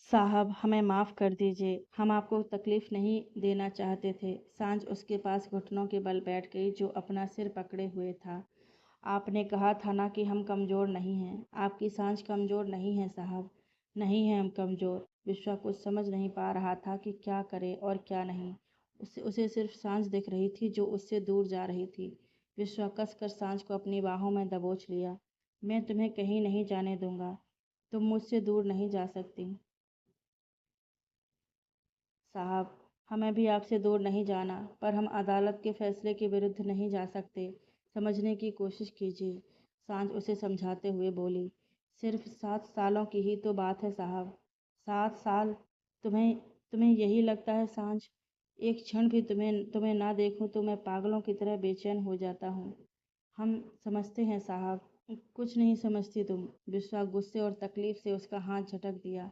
साहब हमें माफ़ कर दीजिए, हम आपको तकलीफ़ नहीं देना चाहते थे। सांझ उसके पास घुटनों के बल बैठ गई जो अपना सिर पकड़े हुए था। आपने कहा था ना कि हम कमज़ोर नहीं हैं। आपकी सांझ कमज़ोर नहीं है साहब, नहीं है हम कमज़ोर। विश्वा कुछ समझ नहीं पा रहा था कि क्या करे और क्या नहीं। उसे उसे सिर्फ सांझ दिख रही थी जो उससे दूर जा रही थी। विश्वा कसकर सांझ को अपनी बाहों में दबोच लिया। मैं तुम्हें कहीं नहीं जाने दूंगा, तुम मुझसे दूर नहीं जा सकती। साहब हमें भी आपसे दूर नहीं जाना, पर हम अदालत के फैसले के विरुद्ध नहीं जा सकते। समझने की कोशिश कीजिए, सांझ उसे समझाते हुए बोली। सिर्फ 7 सालों की ही तो बात है साहब। 7 साल? तुम्हें तुम्हें यही लगता है सांझ? एक क्षण भी तुम्हें तुम्हें ना देखूं तो मैं पागलों की तरह बेचैन हो जाता हूँ। हम समझते हैं साहब। कुछ नहीं समझती तुम। विश्वा गुस्से और तकलीफ से उसका हाथ झटक दिया।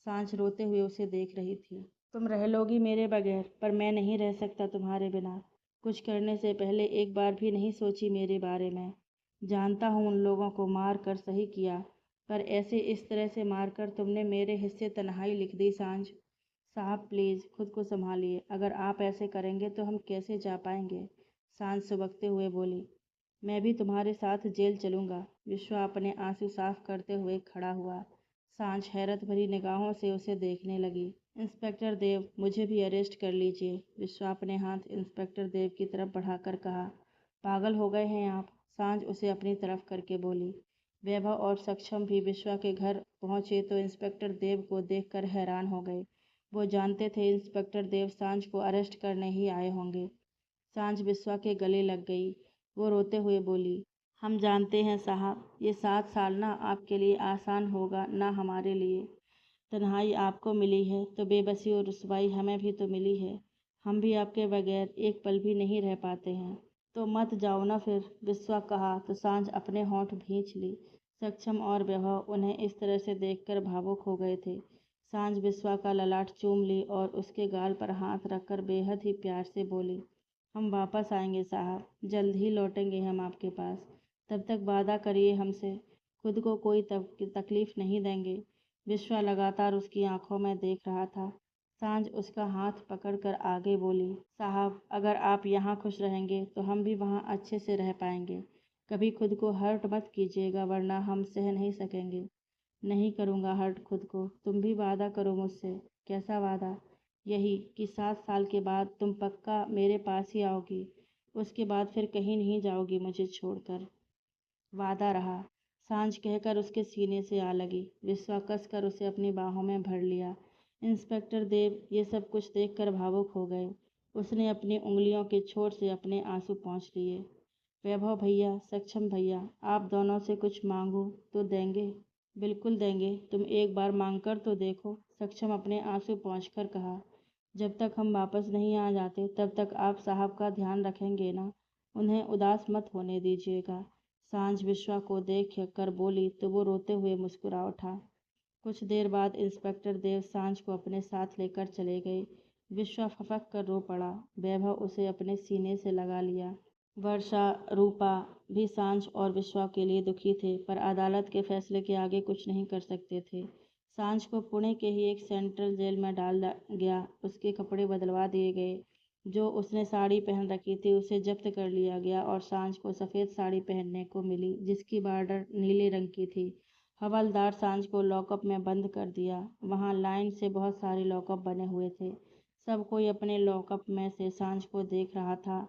सांझ रोते हुए उसे देख रही थी। तुम रह लोगी मेरे बगैर, पर मैं नहीं रह सकता तुम्हारे बिना। कुछ करने से पहले एक बार भी नहीं सोची मेरे बारे में। जानता हूँ उन लोगों को मार कर सही किया, पर ऐसे इस तरह से मार कर तुमने मेरे हिस्से तन्हाई लिख दी सांझ। साहब प्लीज़ खुद को संभालिए, अगर आप ऐसे करेंगे तो हम कैसे जा पाएंगे। सांझ सुबकते हुए बोली। मैं भी तुम्हारे साथ जेल चलूँगा। विश्वा अपने आंसू साफ करते हुए खड़ा हुआ। सांझ हैरत भरी निगाहों से उसे देखने लगी। इंस्पेक्टर देव, मुझे भी अरेस्ट कर लीजिए। विश्वा अपने हाथ इंस्पेक्टर देव की तरफ बढ़ाकर कहा। पागल हो गए हैं आप? सांझ उसे अपनी तरफ करके बोली। वैभव और सक्षम भी विश्वा के घर पहुंचे तो इंस्पेक्टर देव को देखकर हैरान हो गए। वो जानते थे इंस्पेक्टर देव सांझ को अरेस्ट करने ही आए होंगे। सांझ विश्वा के गले लग गई। वो रोते हुए बोली। हम जानते हैं साहब, ये 7 साल ना आपके लिए आसान होगा ना हमारे लिए। तन्हाई आपको मिली है तो बेबसी और रुसवाई हमें भी तो मिली है। हम भी आपके बगैर एक पल भी नहीं रह पाते हैं। तो मत जाओ ना फिर, विश्वा कहा तो सांझ अपने होंठ भींच ली। सक्षम और वैभव उन्हें इस तरह से देखकर भावुक हो गए थे। सांझ विश्वा का ललाट चूम ली और उसके गाल पर हाथ रखकर बेहद ही प्यार से बोली। हम वापस आएंगे साहब, जल्द ही लौटेंगे हम आपके पास। तब तक वादा करिए हमसे, खुद को कोई तकलीफ नहीं देंगे। विश्वा लगातार उसकी आंखों में देख रहा था। सांझ उसका हाथ पकड़कर आगे बोली। साहब अगर आप यहाँ खुश रहेंगे तो हम भी वहाँ अच्छे से रह पाएंगे। कभी खुद को हर्ट मत कीजिएगा वरना हम सह नहीं सकेंगे। नहीं करूँगा हर्ट खुद को। तुम भी वादा करो मुझसे। कैसा वादा? यही कि 7 साल के बाद तुम पक्का मेरे पास ही आओगी। उसके बाद फिर कहीं नहीं जाओगी मुझे छोड़कर। वादा रहा। सांझ कहकर उसके सीने से आ लगी। विश्वा कसकर उसे अपनी बाहों में भर लिया। इंस्पेक्टर देव ये सब कुछ देखकर भावुक हो गए। उसने अपनी उंगलियों के छोर से अपने आंसू पोंछ लिए। वैभव भैया, सक्षम भैया, आप दोनों से कुछ मांगो तो देंगे? बिल्कुल देंगे, तुम एक बार मांग कर तो देखो। सक्षम अपने आंसू पोंछकर कहा। जब तक हम वापस नहीं आ जाते तब तक आप साहब का ध्यान रखेंगे ना? उन्हें उदास मत होने दीजिएगा। सांझ विश्वा को देख कर बोली तो वो रोते हुए मुस्कुरा उठा। कुछ देर बाद इंस्पेक्टर देव सांझ को अपने साथ लेकर चले गए। विश्वा फपक कर रो पड़ा। वैभव उसे अपने सीने से लगा लिया। वर्षा, रूपा भी सांझ और विश्वा के लिए दुखी थे, पर अदालत के फैसले के आगे कुछ नहीं कर सकते थे। सांझ को पुणे के ही एक सेंट्रल जेल में डाल गया। उसके कपड़े बदलवा दिए गए। जो उसने साड़ी पहन रखी थी उसे जब्त कर लिया गया और सांझ को सफ़ेद साड़ी पहनने को मिली जिसकी बॉर्डर नीले रंग की थी। हवलदार सांझ को लॉकअप में बंद कर दिया। वहाँ लाइन से बहुत सारे लॉकअप बने हुए थे। सब कोई अपने लॉकअप में से सांझ को देख रहा था।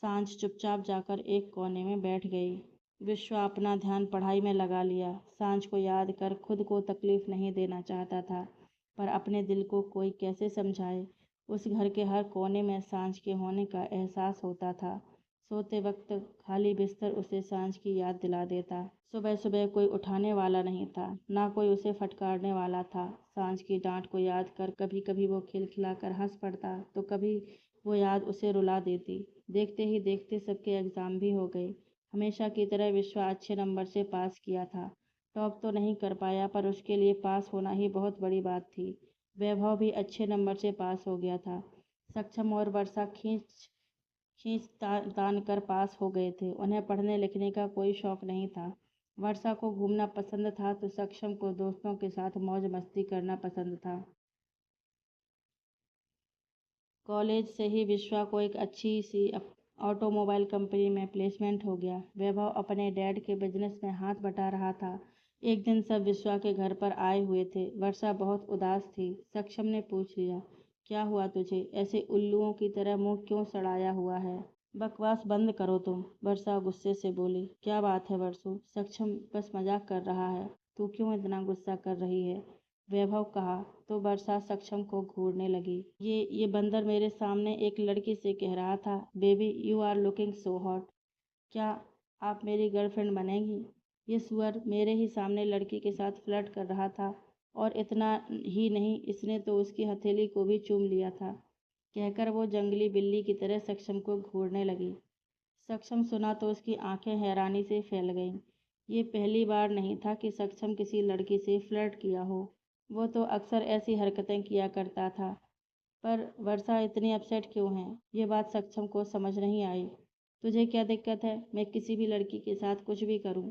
सांझ चुपचाप जाकर एक कोने में बैठ गई। विश्वा अपना ध्यान पढ़ाई में लगा लिया। सांझ को याद कर खुद को तकलीफ नहीं देना चाहता था, पर अपने दिल को कोई कैसे समझाए। उस घर के हर कोने में सांझ के होने का एहसास होता था। सोते वक्त खाली बिस्तर उसे सांझ की याद दिला देता। सुबह सुबह कोई उठाने वाला नहीं था, ना कोई उसे फटकारने वाला था। सांझ की डांट को याद कर कभी कभी वो खिलखिलाकर हंस पड़ता तो कभी वो याद उसे रुला देती। देखते ही देखते सबके एग्ज़ाम भी हो गए। हमेशा की तरह विश्वा अच्छे नंबर से पास किया था। टॉप तो नहीं कर पाया, पर उसके लिए पास होना ही बहुत बड़ी बात थी। वैभव भी अच्छे नंबर से पास हो गया था। सक्षम और वर्षा खींच खींच तान कर पास हो गए थे। उन्हें पढ़ने लिखने का कोई शौक नहीं था। वर्षा को घूमना पसंद था तो सक्षम को दोस्तों के साथ मौज मस्ती करना पसंद था। कॉलेज से ही विश्वा को एक अच्छी सी ऑटोमोबाइल कंपनी में प्लेसमेंट हो गया। वैभव अपने डैड के बिजनेस में हाथ बटा रहा था। एक दिन सब विश्वा के घर पर आए हुए थे। वर्षा बहुत उदास थी। सक्षम ने पूछ लिया, क्या हुआ तुझे? ऐसे उल्लुओं की तरह मुंह क्यों सड़ाया हुआ है? बकवास बंद करो तुम, वर्षा गुस्से से बोली। क्या बात है वर्षू? सक्षम बस मजाक कर रहा है। तू क्यों इतना गुस्सा कर रही है? वैभव कहा तो वर्षा सक्षम को घूरने लगी। ये बंदर मेरे सामने एक लड़की से कह रहा था, baby you are looking so hot. क्या आप मेरी गर्लफ्रेंड बनेंगी? ये सुअर मेरे ही सामने लड़की के साथ फ्लर्ट कर रहा था और इतना ही नहीं, इसने तो उसकी हथेली को भी चूम लिया था, कहकर वो जंगली बिल्ली की तरह सक्षम को घूरने लगी। सक्षम सुना तो उसकी आंखें हैरानी से फैल गईं। ये पहली बार नहीं था कि सक्षम किसी लड़की से फ्लर्ट किया हो। वो तो अक्सर ऐसी हरकतें किया करता था। पर वर्षा इतनी अपसेट क्यों है? ये बात सक्षम को समझ नहीं आई। तुझे क्या दिक्कत है? मैं किसी भी लड़की के साथ कुछ भी करूं।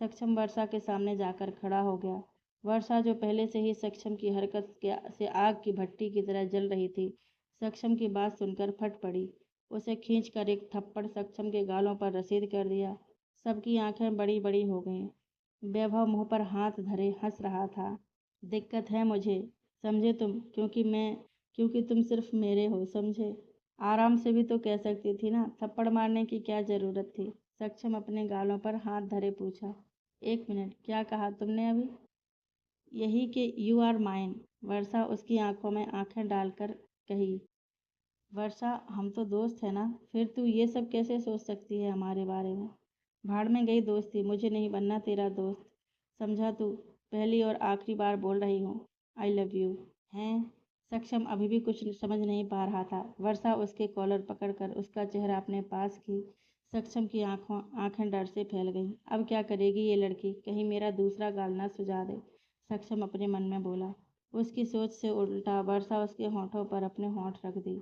सक्षम वर्षा के सामने जाकर खड़ा हो गया। वर्षा जो पहले से ही सक्षम की हरकत से आग की भट्टी की तरह जल रही थी, सक्षम की बात सुनकर फट पड़ी। उसे खींचकर एक थप्पड़ सक्षम के गालों पर रसीद कर दिया। सबकी आंखें बड़ी बड़ी हो गईं। वैभव मुंह पर हाथ धरे हंस रहा था। दिक्कत है मुझे, समझे तुम? क्योंकि तुम सिर्फ मेरे हो, समझे? आराम से भी तो कह सकती थी ना, थप्पड़ मारने की क्या जरूरत थी? सक्षम अपने गालों पर हाथ धरे पूछा। एक मिनट, क्या कहा तुमने अभी? यही कि यू आर माइन, वर्षा उसकी आंखों में आंखें डालकर कही। वर्षा, हम तो दोस्त है ना, फिर तू ये सब कैसे सोच सकती है हमारे बारे में? भाड़ में गई दोस्ती, मुझे नहीं बनना तेरा दोस्त, समझा तू? पहली और आखिरी बार बोल रही हूँ, आई लव यू। हैं? सक्षम अभी भी कुछ समझ नहीं पा रहा था। वर्षा उसके कॉलर पकड़कर उसका चेहरा अपने पास की। सक्षम की आंखें डर से फैल गईं। अब क्या करेगी ये लड़की? कहीं मेरा दूसरा गाल ना सुझा दे, सक्षम अपने मन में बोला। उसकी सोच से उल्टा वर्षा उसके होंठों पर अपने होंठ रख दी।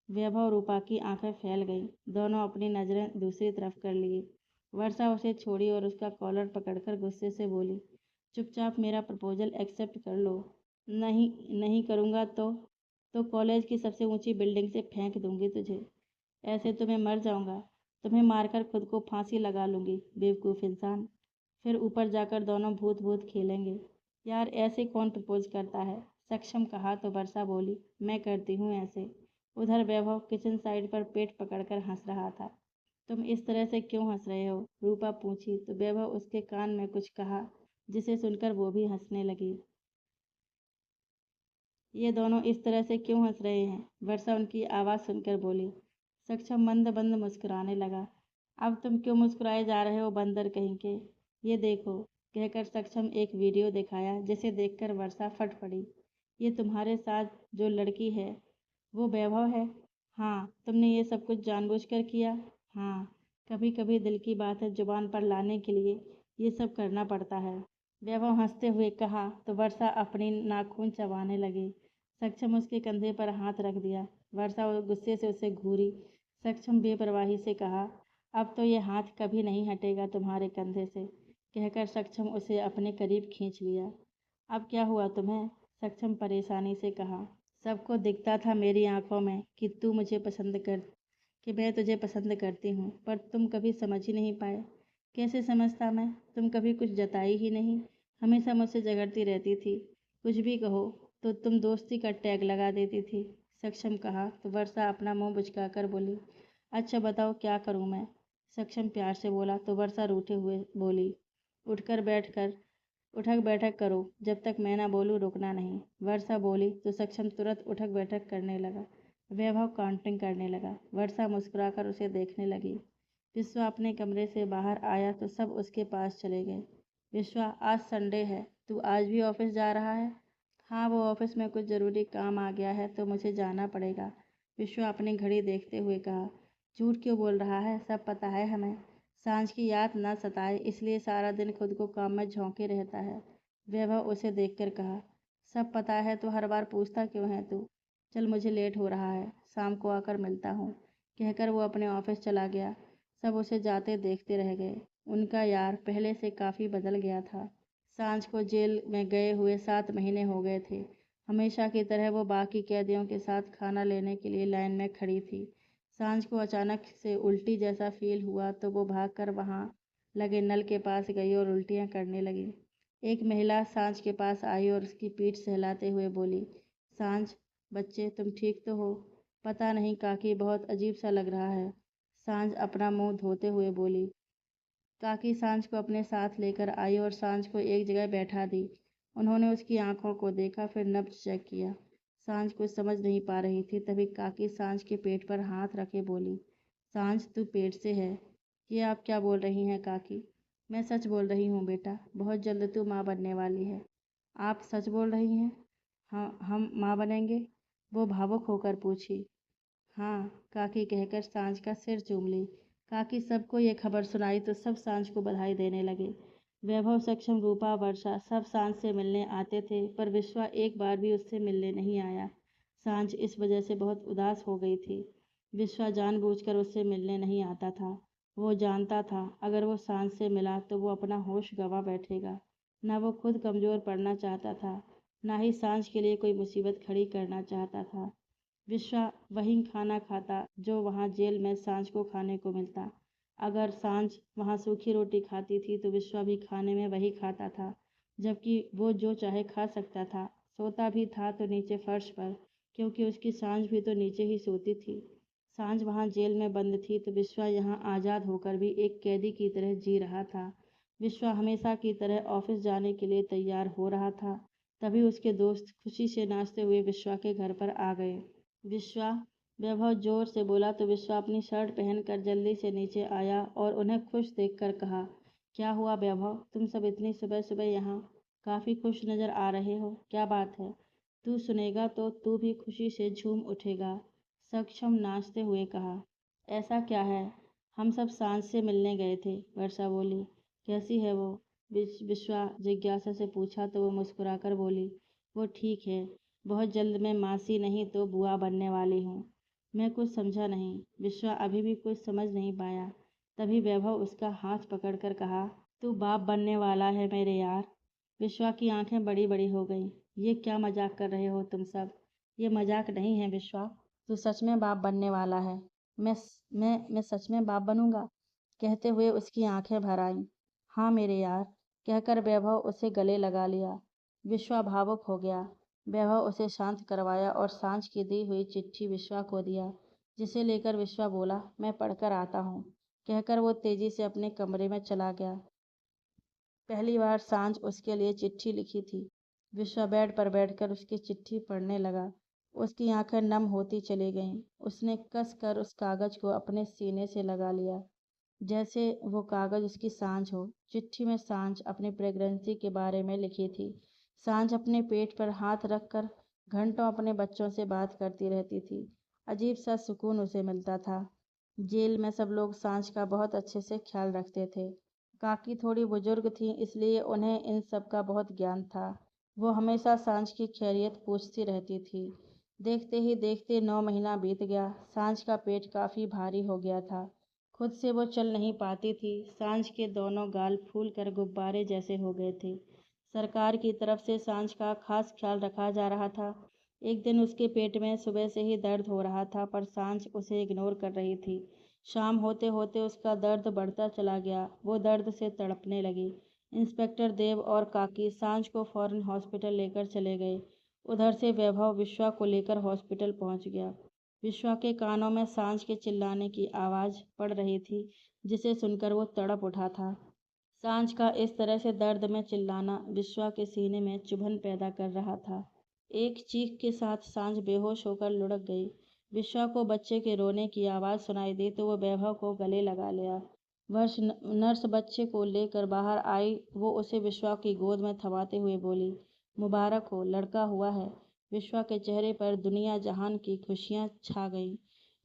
वैभव रूपा की आंखें फैल गईं। दोनों अपनी नजरें दूसरी तरफ कर लिए। वर्षा उसे छोड़ी और उसका कॉलर पकड़कर गुस्से से बोली, चुपचाप मेरा प्रपोजल एक्सेप्ट कर लो। नहीं, नहीं करूँगा तो कॉलेज की सबसे ऊंची बिल्डिंग से फेंक दूंगी तुझे। ऐसे तो मैं मर जाऊंगा। तुम्हें मारकर खुद को फांसी लगा लूंगी, बेवकूफ़ इंसान। फिर ऊपर जाकर दोनों भूत भूत खेलेंगे। यार ऐसे कौन प्रपोज करता है? सक्षम कहा तो वर्षा बोली, मैं करती हूँ ऐसे। उधर वैभव किचन साइड पर पेट पकड़कर हंस रहा था। तुम इस तरह से क्यों हंस रहे हो? रूपा पूछी तो वैभव उसके कान में कुछ कहा, जिसे सुनकर वो भी हंसने लगी। ये दोनों इस तरह से क्यों हंस रहे हैं? वर्षा उनकी आवाज़ सुनकर बोली। सक्षम मंद मंद मुस्कुराने लगा। अब तुम क्यों मुस्कुराए जा रहे हो, बंदर कहीं के? ये देखो, कहकर सक्षम एक वीडियो दिखाया, जिसे देखकर वर्षा फट पड़ी। ये तुम्हारे साथ जो लड़की है वो वैभव है? हाँ। तुमने ये सब कुछ जानबूझकर किया? हाँ। कभी कभी दिल की बातें जुबान पर लाने के लिए ये सब करना पड़ता है, वैभव हंसते हुए कहा तो वर्षा अपनी नाखून चबाने लगी। सक्षम उसके कंधे पर हाथ रख दिया। वर्षा गुस्से से उसे घूरी। सक्षम बेपरवाही से कहा, अब तो ये हाथ कभी नहीं हटेगा तुम्हारे कंधे से, कहकर सक्षम उसे अपने करीब खींच लिया। अब क्या हुआ तुम्हें? सक्षम परेशानी से कहा। सबको दिखता था मेरी आंखों में कि तू मुझे पसंद कर कि मैं तुझे पसंद करती हूँ, पर तुम कभी समझ ही नहीं पाए। कैसे समझता मैं? तुम कभी कुछ जताई ही नहीं, हमेशा मुझसे झगड़ती रहती थी। कुछ भी कहो तो तुम दोस्ती का टैग लगा देती थी। सक्षम कहा तो वर्षा अपना मुंह बुचकाकर बोली, अच्छा बताओ क्या करूँ मैं? सक्षम प्यार से बोला तो वर्षा रूठे हुए बोली, उठकर बैठकर उठक बैठक करो, जब तक मैं ना बोलूँ रुकना नहीं। वर्षा बोली तो सक्षम तुरंत उठक बैठक करने लगा। वैभव काउंटिंग करने लगा। वर्षा मुस्कुराकर उसे देखने लगी। विश्वा अपने कमरे से बाहर आया तो सब उसके पास चले गए। विश्वा, आज संडे है, तू आज भी ऑफिस जा रहा है? हाँ, वो ऑफिस में कुछ ज़रूरी काम आ गया है तो मुझे जाना पड़ेगा, विश्वा अपनी घड़ी देखते हुए कहा। झूठ क्यों बोल रहा है? सब पता है हमें। सांझ की याद न सताए इसलिए सारा दिन खुद को काम में झोंके रहता है, वैभव उसे देखकर कहा। सब पता है तो हर बार पूछता क्यों है तू? चल मुझे लेट हो रहा है, शाम को आकर मिलता हूँ, कहकर वो अपने ऑफिस चला गया। सब उसे जाते देखते रह गए। उनका यार पहले से काफ़ी बदल गया था। सांझ को जेल में गए हुए 7 महीने हो गए थे। हमेशा की तरह वो बाकी कैदियों के साथ खाना लेने के लिए लाइन में खड़ी थी। सांझ को अचानक से उल्टी जैसा फील हुआ तो वो भागकर वहाँ लगे नल के पास गई और उल्टियाँ करने लगी। एक महिला सांझ के पास आई और उसकी पीठ सहलाते हुए बोली, सांझ बच्चे तुम ठीक तो हो? पता नहीं काकी बहुत अजीब सा लग रहा है। सांझ अपना मुंह धोते हुए बोली। काकी सांझ को अपने साथ लेकर आई और सांझ को एक जगह बैठा दी। उन्होंने उसकी आंखों को देखा, फिर नब्ज चेक किया। सांझ कुछ समझ नहीं पा रही थी, तभी काकी सांझ के पेट पर हाथ रखे बोली, सांझ तू पेट से है। ये आप क्या बोल रही हैं काकी? मैं सच बोल रही हूँ बेटा, बहुत जल्द तू माँ बनने वाली है। आप सच बोल रही हैं? हाँ, हम माँ बनेंगे? वो भावुक होकर पूछी। हाँ, काकी कहकर सांझ का सिर चूम ली। काकी सबको ये खबर सुनाई तो सब सांझ को बधाई देने लगे। वैभव, सक्षम, रूपा, वर्षा सब सांझ से मिलने आते थे, पर विश्वा एक बार भी उससे मिलने नहीं आया। सांझ इस वजह से बहुत उदास हो गई थी। विश्वा जानबूझकर उससे मिलने नहीं आता था। वो जानता था अगर वो सांझ से मिला तो वो अपना होश गंवा बैठेगा। ना वो खुद कमज़ोर पड़ना चाहता था, ना ही सांझ के लिए कोई मुसीबत खड़ी करना चाहता था। विश्वा वहीं खाना खाता जो वहाँ जेल में सांझ को खाने को मिलता। अगर सांझ वहाँ सूखी रोटी खाती थी तो विश्वा भी खाने में वही खाता था, जबकि वो जो चाहे खा सकता था। सोता भी था तो नीचे फर्श पर, क्योंकि उसकी सांझ भी तो नीचे ही सोती थी। सांझ वहाँ जेल में बंद थी तो विश्वा यहाँ आज़ाद होकर भी एक कैदी की तरह जी रहा था। विश्वा हमेशा की तरह ऑफिस जाने के लिए तैयार हो रहा था। तभी उसके दोस्त खुशी से नाचते हुए विश्वा के घर पर आ गए। विश्वा, वैभव जोर से बोला तो विश्वा अपनी शर्ट पहनकर जल्दी से नीचे आया और उन्हें खुश देखकर कहा, क्या हुआ वैभव, तुम सब इतनी सुबह सुबह यहाँ? काफ़ी खुश नज़र आ रहे हो, क्या बात है? तू सुनेगा तो तू भी खुशी से झूम उठेगा। सक्षम नाचते हुए कहा। ऐसा क्या है? हम सब सांझ से मिलने गए थे, वर्षा बोली। कैसी है वो? विश्वा जिज्ञासा से पूछा तो वो मुस्कुराकर बोली, वो ठीक है। बहुत जल्द मैं मासी नहीं तो बुआ बनने वाली हूँ। मैं कुछ समझा नहीं। विश्वा अभी भी कुछ समझ नहीं पाया। तभी वैभव उसका हाथ पकड़कर कहा, तू बाप बनने वाला है मेरे यार। विश्वा की आंखें बड़ी बड़ी हो गईं। ये क्या मजाक कर रहे हो तुम सब? ये मजाक नहीं है विश्वा, तू सच में बाप बनने वाला है। मैं सच में बाप बनूंगा? कहते हुए उसकी आंखें भर आईं। हाँ मेरे यार, कहकर वैभव उसे गले लगा लिया। विश्वा भावुक हो गया। वैभव उसे शांत करवाया और सांझ की दी हुई चिट्ठी विश्वा को दिया, जिसे लेकर विश्वा बोला, मैं पढ़कर आता हूँ। कहकर वो तेजी से अपने कमरे में चला गया। पहली बार सांझ उसके लिए चिट्ठी लिखी थी। विश्वा बेड पर बैठकर उसकी चिट्ठी पढ़ने लगा। उसकी आंखें नम होती चली गईं। उसने कस कर उस कागज को अपने सीने से लगा लिया, जैसे वो कागज उसकी सांझ हो। चिट्ठी में सांझ अपनी प्रेगनेंसी के बारे में लिखी थी। सांझ अपने पेट पर हाथ रखकर घंटों अपने बच्चों से बात करती रहती थी। अजीब सा सुकून उसे मिलता था। जेल में सब लोग सांझ का बहुत अच्छे से ख्याल रखते थे। काकी थोड़ी बुजुर्ग थीं, इसलिए उन्हें इन सब का बहुत ज्ञान था। वो हमेशा सांझ की खैरियत पूछती रहती थी। देखते ही देखते 9 महीना बीत गया। सांझ का पेट काफ़ी भारी हो गया था। खुद से वो चल नहीं पाती थी। सांझ के दोनों गाल फूल कर गुब्बारे जैसे हो गए थे। सरकार की तरफ से सांझ का खास ख्याल रखा जा रहा था। एक दिन उसके पेट में सुबह से ही दर्द हो रहा था, पर सांझ उसे इग्नोर कर रही थी। शाम होते होते उसका दर्द बढ़ता चला गया। वो दर्द से तड़पने लगी। इंस्पेक्टर देव और काकी सांझ को फौरन हॉस्पिटल लेकर चले गए। उधर से वैभव विश्वा को लेकर हॉस्पिटल पहुंच गया। विश्वा के कानों में सांझ के चिल्लाने की आवाज़ पड़ रही थी, जिसे सुनकर वो तड़प उठा था। सांझ का इस तरह से दर्द में चिल्लाना विश्वा के सीने में चुभन पैदा कर रहा था। एक चीख के साथ सांझ बेहोश होकर लुढ़क गई। विश्वा को बच्चे के रोने की आवाज़ सुनाई दी तो वो वैभव को गले लगा लिया। नर्स बच्चे को लेकर बाहर आई। वो उसे विश्वा की गोद में थमाते हुए बोली, मुबारक हो, लड़का हुआ है। विश्वा के चेहरे पर दुनिया जहान की खुशियाँ छा गईं।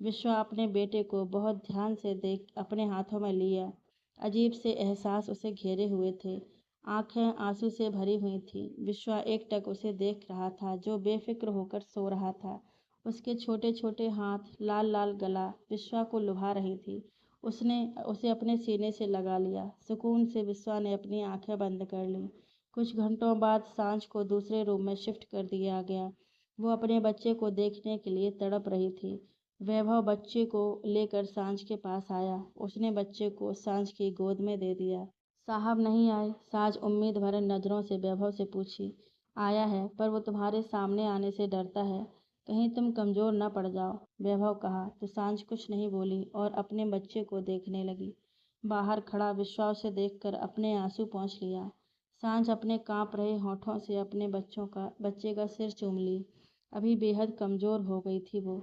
विश्वा अपने बेटे को बहुत ध्यान से देख अपने हाथों में लिया। अजीब से एहसास उसे घेरे हुए थे। आंखें आंसू से भरी हुई थीं। विश्वा एकटक उसे देख रहा था, जो बेफिक्र होकर सो रहा था। उसके छोटे छोटे हाथ, लाल लाल गला विश्वा को लुभा रही थी। उसने उसे अपने सीने से लगा लिया। सुकून से विश्वा ने अपनी आंखें बंद कर लीं। कुछ घंटों बाद सांझ को दूसरे रूम में शिफ्ट कर दिया गया। वो अपने बच्चे को देखने के लिए तड़प रही थी। वैभव बच्चे को लेकर सांझ के पास आया। उसने बच्चे को सांझ की गोद में दे दिया। साहब नहीं आए? सांझ उम्मीद भरे नजरों से वैभव से पूछी। आया है, पर वो तुम्हारे सामने आने से डरता है, कहीं तुम कमजोर न पड़ जाओ, वैभव कहा तो सांझ कुछ नहीं बोली और अपने बच्चे को देखने लगी। बाहर खड़ा विश्वा उसे देखकर अपने आंसू पोंछ लिया। सांझ अपने कांप रहे होठों से अपने बच्चे का सिर चूम ली। अभी बेहद कमजोर हो गई थी वो।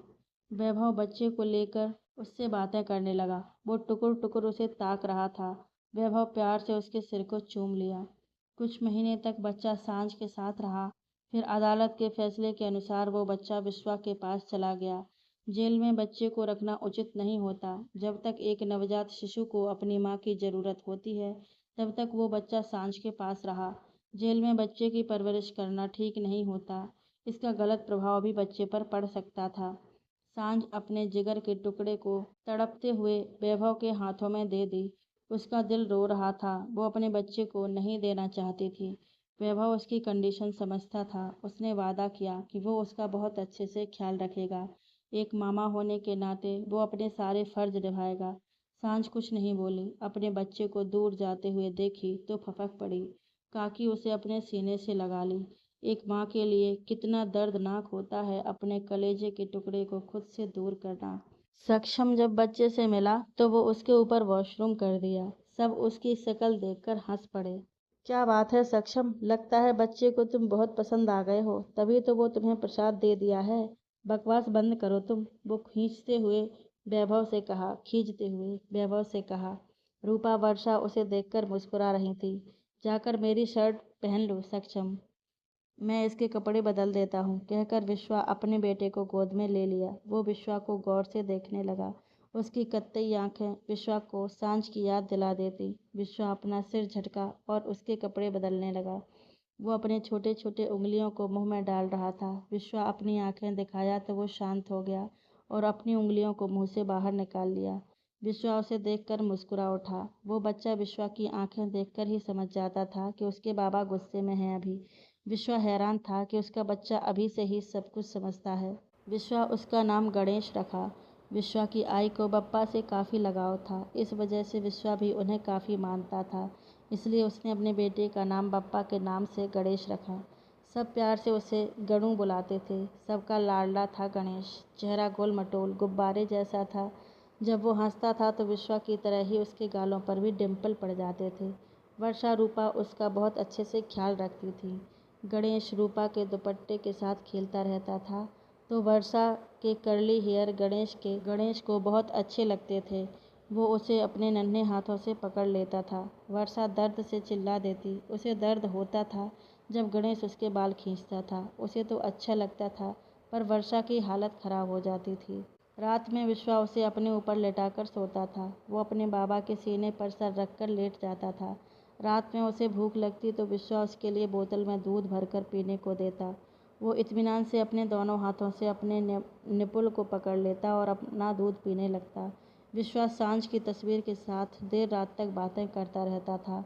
वैभव बच्चे को लेकर उससे बातें करने लगा। वो टुकुर टुकुर उसे ताक रहा था। वैभव प्यार से उसके सिर को चूम लिया। कुछ महीने तक बच्चा सांझ के साथ रहा। फिर अदालत के फैसले के अनुसार वो बच्चा विश्वा के पास चला गया। जेल में बच्चे को रखना उचित नहीं होता। जब तक एक नवजात शिशु को अपनी माँ की ज़रूरत होती है, तब तक वो बच्चा सांझ के पास रहा। जेल में बच्चे की परवरिश करना ठीक नहीं होता। इसका गलत प्रभाव भी बच्चे पर पड़ सकता था। सांझ अपने जिगर के टुकड़े को तड़पते हुए वैभव के हाथों में दे दी। उसका दिल रो रहा था। वो अपने बच्चे को नहीं देना चाहती थी। वैभव उसकी कंडीशन समझता था। उसने वादा किया कि वो उसका बहुत अच्छे से ख्याल रखेगा। एक मामा होने के नाते वो अपने सारे फर्ज निभाएगा। सांझ कुछ नहीं बोली। अपने बच्चे को दूर जाते हुए देखी तो फपक पड़ी। काकी उसे अपने सीने से लगा ली। एक माँ के लिए कितना दर्दनाक होता है अपने कलेजे के टुकड़े को खुद से दूर करना। सक्षम जब बच्चे से मिला तो वो उसके ऊपर वॉशरूम कर दिया। सब उसकी शक्ल देखकर हंस पड़े। क्या बात है सक्षम, लगता है बच्चे को तुम बहुत पसंद आ गए हो, तभी तो वो तुम्हें प्रसाद दे दिया है। बकवास बंद करो तुम, वो खींचते हुए वैभव से कहा। रूपा वर्षा उसे देखकर मुस्कुरा रही थी। जाकर मेरी शर्ट पहन लो सक्षम, मैं इसके कपड़े बदल देता हूँ, कहकर विश्वा अपने बेटे को गोद में ले लिया। वो विश्वा को गौर से देखने लगा। उसकी कत्तई आंखें विश्वा को सांझ की याद दिला देती। विश्वा अपना सिर झटका और उसके कपड़े बदलने लगा। वो अपने छोटे छोटे उंगलियों को मुंह में डाल रहा था। विश्वा अपनी आंखें दिखाया तो वो शांत हो गया और अपनी उंगलियों को मुंह से बाहर निकाल लिया। विश्वा उसे देखकर मुस्कुरा उठा। वो बच्चा विश्वा की आंखें देखकर ही समझ जाता था कि उसके बाबा गुस्से में हैं अभी। विश्वा हैरान था कि उसका बच्चा अभी से ही सब कुछ समझता है। विश्वा उसका नाम गणेश रखा। विश्वा की आई को बप्पा से काफ़ी लगाव था। इस वजह से विश्वा भी उन्हें काफ़ी मानता था। इसलिए उसने अपने बेटे का नाम बप्पा के नाम से गणेश रखा। सब प्यार से उसे गणू बुलाते थे। सबका लाडला था गणेश। चेहरा गोल मटोल गुब्बारे जैसा था। जब वो हंसता था तो विश्वा की तरह ही उसके गालों पर भी डिम्पल पड़ जाते थे। वर्षा रूपा उसका बहुत अच्छे से ख्याल रखती थी। गणेश रूपा के दुपट्टे के साथ खेलता रहता था तो वर्षा के कर्ली हेयर गणेश को बहुत अच्छे लगते थे। वो उसे अपने नन्हे हाथों से पकड़ लेता था। वर्षा दर्द से चिल्ला देती। उसे दर्द होता था जब गणेश उसके बाल खींचता था। उसे तो अच्छा लगता था, पर वर्षा की हालत खराब हो जाती थी। रात में विश्वा उसे अपने ऊपर लेटाकर सोता था। वो अपने बाबा के सीने पर सर रखकर लेट जाता था। रात में उसे भूख लगती तो विश्वा उसके लिए बोतल में दूध भरकर पीने को देता। वो इत्मीनान से अपने दोनों हाथों से अपने निपुल को पकड़ लेता और अपना दूध पीने लगता। विश्वा सांझ की तस्वीर के साथ देर रात तक बातें करता रहता था।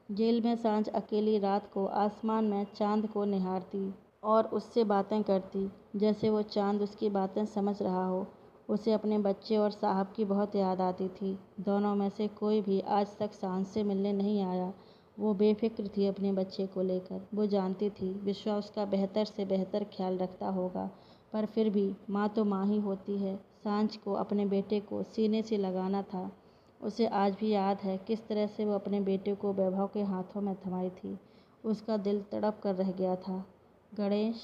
जेल में सांझ अकेली रात को आसमान में चांद को निहारती और उससे बातें करती, जैसे वो चांद उसकी बातें समझ रहा हो। उसे अपने बच्चे और साहब की बहुत याद आती थी। दोनों में से कोई भी आज तक सांझ से मिलने नहीं आया। वो बेफिक्र थी अपने बच्चे को लेकर। वो जानती थी विश्वा उसका बेहतर से बेहतर ख्याल रखता होगा, पर फिर भी माँ तो माँ ही होती है। सांझ को अपने बेटे को सीने से लगाना था। उसे आज भी याद है किस तरह से वो अपने बेटे को वैभव के हाथों में थमाई थी। उसका दिल तड़प कर रह गया था। गणेश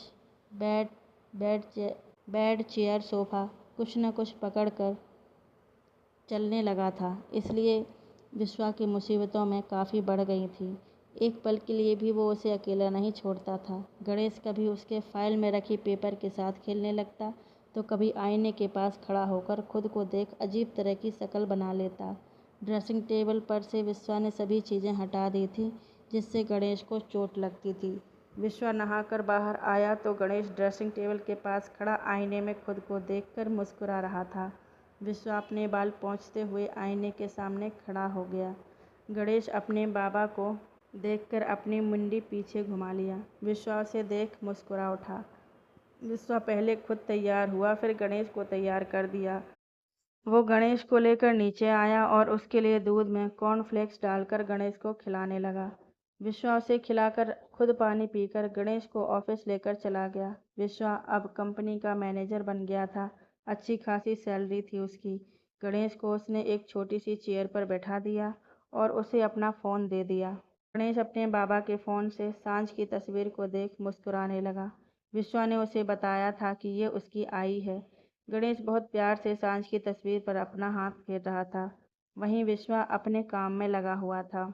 बेड बेड चे, बेड चेयर सोफा कुछ न कुछ पकड़ कर चलने लगा था। इसलिए विश्वा की मुसीबतों में काफ़ी बढ़ गई थी। एक पल के लिए भी वो उसे अकेला नहीं छोड़ता था। गणेश कभी उसके फाइल में रखी पेपर के साथ खेलने लगता तो कभी आईने के पास खड़ा होकर खुद को देख अजीब तरह की शक्ल बना लेता। ड्रेसिंग टेबल पर से विश्वा ने सभी चीज़ें हटा दी थी जिससे गणेश को चोट लगती थी। विश्वा नहाकर बाहर आया तो गणेश ड्रेसिंग टेबल के पास खड़ा आईने में खुद को देखकर मुस्कुरा रहा था। विश्वा अपने बाल पोंछते हुए आईने के सामने खड़ा हो गया। गणेश अपने बाबा को देखकर अपनी मुंडी पीछे घुमा लिया। विश्वा उसे देख मुस्कुरा उठा। विश्वा पहले खुद तैयार हुआ, फिर गणेश को तैयार कर दिया। वो गणेश को लेकर नीचे आया और उसके लिए दूध में कॉर्नफ्लेक्स डालकर गणेश को खिलाने लगा। विश्वा उसे खिलाकर खुद पानी पीकर गणेश को ऑफिस लेकर चला गया। विश्वा अब कंपनी का मैनेजर बन गया था। अच्छी खासी सैलरी थी उसकी। गणेश को उसने एक छोटी सी चेयर पर बैठा दिया और उसे अपना फ़ोन दे दिया। गणेश अपने बाबा के फ़ोन से सांझ की तस्वीर को देख मुस्कुराने लगा। विश्वा ने उसे बताया था कि ये उसकी आई है। गणेश बहुत प्यार से सांझ की तस्वीर पर अपना हाथ फेर रहा था। वहीं विश्वा अपने काम में लगा हुआ था।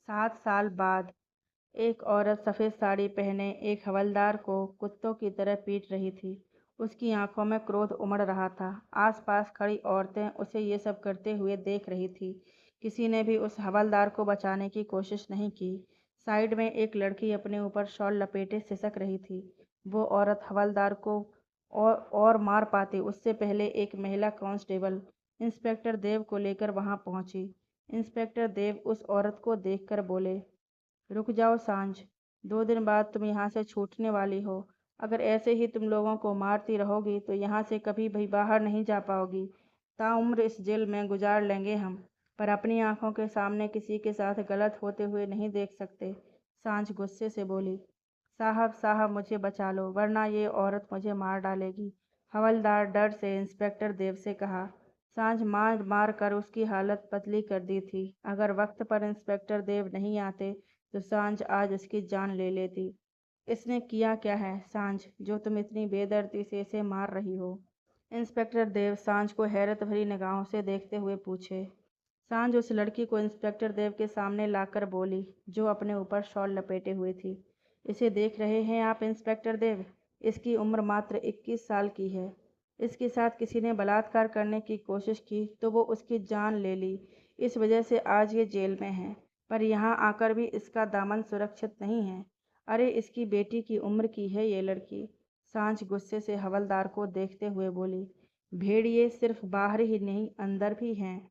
7 साल बाद एक औरत सफ़ेद साड़ी पहने एक हवलदार को कुत्तों की तरह पीट रही थी। उसकी आंखों में क्रोध उमड़ रहा था। आसपास खड़ी औरतें उसे ये सब करते हुए देख रही थी। किसी ने भी उस हवलदार को बचाने की कोशिश नहीं की। साइड में एक लड़की अपने ऊपर शॉल लपेटे सिसक रही थी। वो औरत हवलदार को और मार पाती उससे पहले एक महिला कांस्टेबल इंस्पेक्टर देव को लेकर वहां पहुंची। इंस्पेक्टर देव उस औरत को देखकर बोले, रुक जाओ सांझ, 2 दिन बाद तुम यहाँ से छूटने वाली हो। अगर ऐसे ही तुम लोगों को मारती रहोगी तो यहाँ से कभी भी बाहर नहीं जा पाओगी। ताउम्र इस जेल में गुजार लेंगे हम, पर अपनी आंखों के सामने किसी के साथ गलत होते हुए नहीं देख सकते। सांझ गुस्से से बोली, साहब साहब मुझे बचा लो, वरना ये औरत मुझे मार डालेगी। हवलदार डर से इंस्पेक्टर देव से कहा। सांझ मार मार कर उसकी हालत पतली कर दी थी। अगर वक्त पर इंस्पेक्टर देव नहीं आते तो सांझ आज इसकी जान ले लेती। इसने किया क्या है सांझ, जो तुम इतनी बेदर्दी से इसे मार रही हो? इंस्पेक्टर देव सांझ को हैरत भरी निगाहों से देखते हुए पूछे। सांझ उस लड़की को इंस्पेक्टर देव के सामने लाकर बोली, जो अपने ऊपर शॉल लपेटे हुए थी। इसे देख रहे हैं आप इंस्पेक्टर देव? इसकी उम्र मात्र 21 साल की है। इसके साथ किसी ने बलात्कार करने की कोशिश की तो वो उसकी जान ले ली। इस वजह से आज ये जेल में है, पर यहाँ आकर भी इसका दामन सुरक्षित नहीं है। अरे इसकी बेटी की उम्र की है ये लड़की। सांझ गुस्से से हवलदार को देखते हुए बोली, भेड़िए सिर्फ बाहर ही नहीं अंदर भी हैं।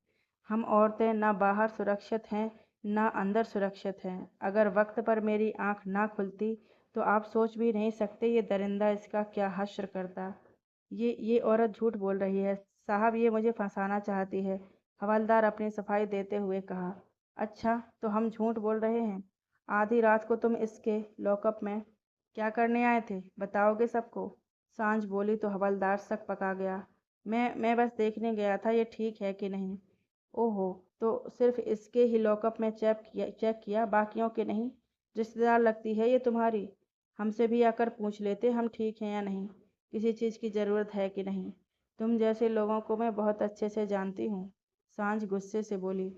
हम औरतें ना बाहर सुरक्षित हैं ना अंदर सुरक्षित हैं। अगर वक्त पर मेरी आंख ना खुलती तो आप सोच भी नहीं सकते ये दरिंदा इसका क्या हश्र करता। ये औरत झूठ बोल रही है साहब, ये मुझे फंसाना चाहती है। हवलदार अपनी सफाई देते हुए कहा। अच्छा तो हम झूठ बोल रहे हैं? आधी रात को तुम इसके लॉकअप में क्या करने आए थे, बताओगे सबको? सांझ बोली तो हवलदार शक पका गया। मैं बस देखने गया था ये ठीक है कि नहीं। ओहो, तो सिर्फ इसके ही लॉकअप में चेक किया, बाकियों के नहीं? रिश्तेदार लगती है ये तुम्हारी। हमसे भी आकर पूछ लेते हम ठीक हैं या नहीं, किसी चीज़ की ज़रूरत है कि नहीं। तुम जैसे लोगों को मैं बहुत अच्छे से जानती हूँ। सांझ गुस्से से बोली।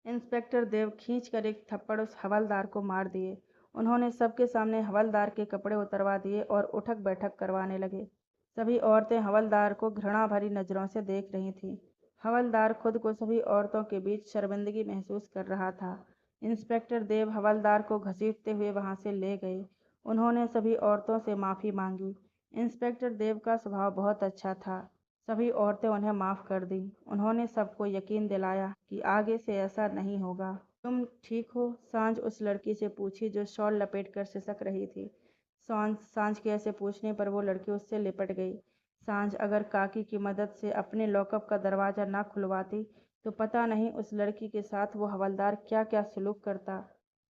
इंस्पेक्टर देव खींच कर एक थप्पड़ उस हवलदार को मार दिए। उन्होंने सबके सामने हवलदार के कपड़े उतरवा दिए और उठक बैठक करवाने लगे। सभी औरतें हवलदार को घृणा भरी नज़रों से देख रही थीं। हवलदार खुद को सभी औरतों के बीच शर्मिंदगी महसूस कर रहा था। इंस्पेक्टर देव हवलदार को घसीटते हुए वहां से ले गए। उन्होंने सभी औरतों से माफ़ी मांगी। इंस्पेक्टर देव का स्वभाव बहुत अच्छा था। सभी औरतें उन्हें माफ़ कर दी। उन्होंने सबको यकीन दिलाया कि आगे से ऐसा नहीं होगा। तुम ठीक हो? सांझ उस लड़की से पूछी जो शॉल लपेट कर सिसक रही थी। सांझ के ऐसे पूछने पर वो लड़की उससे लिपट गई। सांझ अगर काकी की मदद से अपने लॉकअप का दरवाज़ा ना खुलवाती तो पता नहीं उस लड़की के साथ वो हवलदार क्या क्या सलूक करता।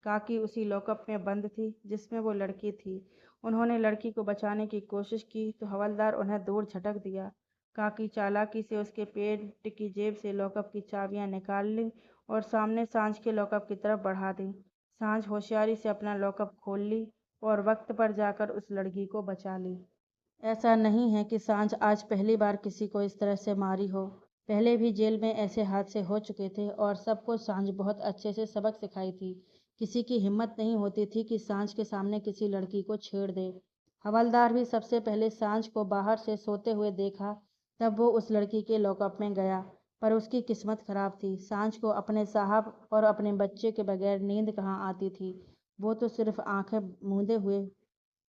काकी उसी लॉकअप में बंद थी जिसमें वो लड़की थी। उन्होंने लड़की को बचाने की कोशिश की तो हवलदार उन्हें दूर झटक दिया। काकी चालाकी से उसके पेट की जेब से लॉकअप की चाबियां निकाल ली और सामने सांझ के लॉकअप की तरफ बढ़ा दी। सांझ होशियारी से अपना लॉकअप खोल ली और वक्त पर जाकर उस लड़की को बचा ली। ऐसा नहीं है कि सांझ आज पहली बार किसी को इस तरह से मारी हो। पहले भी जेल में ऐसे हादसे हो चुके थे और सबको सांझ बहुत अच्छे से सबक सिखाई थी। किसी की हिम्मत नहीं होती थी कि सांझ के सामने किसी लड़की को छेड़ दे। हवलदार भी सबसे पहले सांझ को बाहर से सोते हुए देखा, तब वो उस लड़की के लॉकअप में गया। पर उसकी किस्मत खराब थी। सांझ को अपने साहब और अपने बच्चे के बगैर नींद कहाँ आती थी। वो तो सिर्फ आंखें मूंदे हुए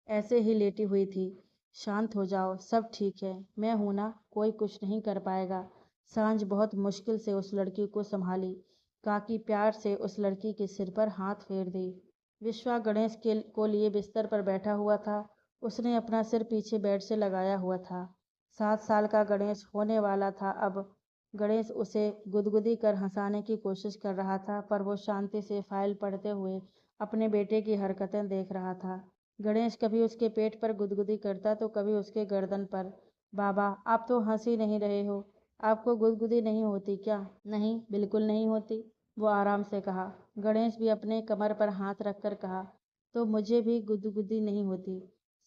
ऐसे ही लेटी हुई थी। शांत हो जाओ, सब ठीक है, मैं हूं ना, कोई कुछ नहीं कर पाएगा। सांझ बहुत मुश्किल से उस लड़की को संभाली। काकी प्यार से उस लड़की के सिर पर हाथ फेर दी। विश्वा गणेश के को लिए बिस्तर पर बैठा हुआ था। उसने अपना सिर पीछे बेड से लगाया हुआ था। 7 साल का गणेश होने वाला था अब। गणेश उसे गुदगुदी कर हंसाने की कोशिश कर रहा था, पर वो शांति से फाइल पढ़ते हुए अपने बेटे की हरकतें देख रहा था। गणेश कभी उसके पेट पर गुदगुदी करता तो कभी उसके गर्दन पर। बाबा, आप तो हंस ही नहीं रहे हो। आपको गुदगुदी नहीं होती क्या? नहीं, बिल्कुल नहीं होती, वो आराम से कहा। गणेश भी अपने कमर पर हाथ रखकर कहा, तो मुझे भी गुदगुदी नहीं होती।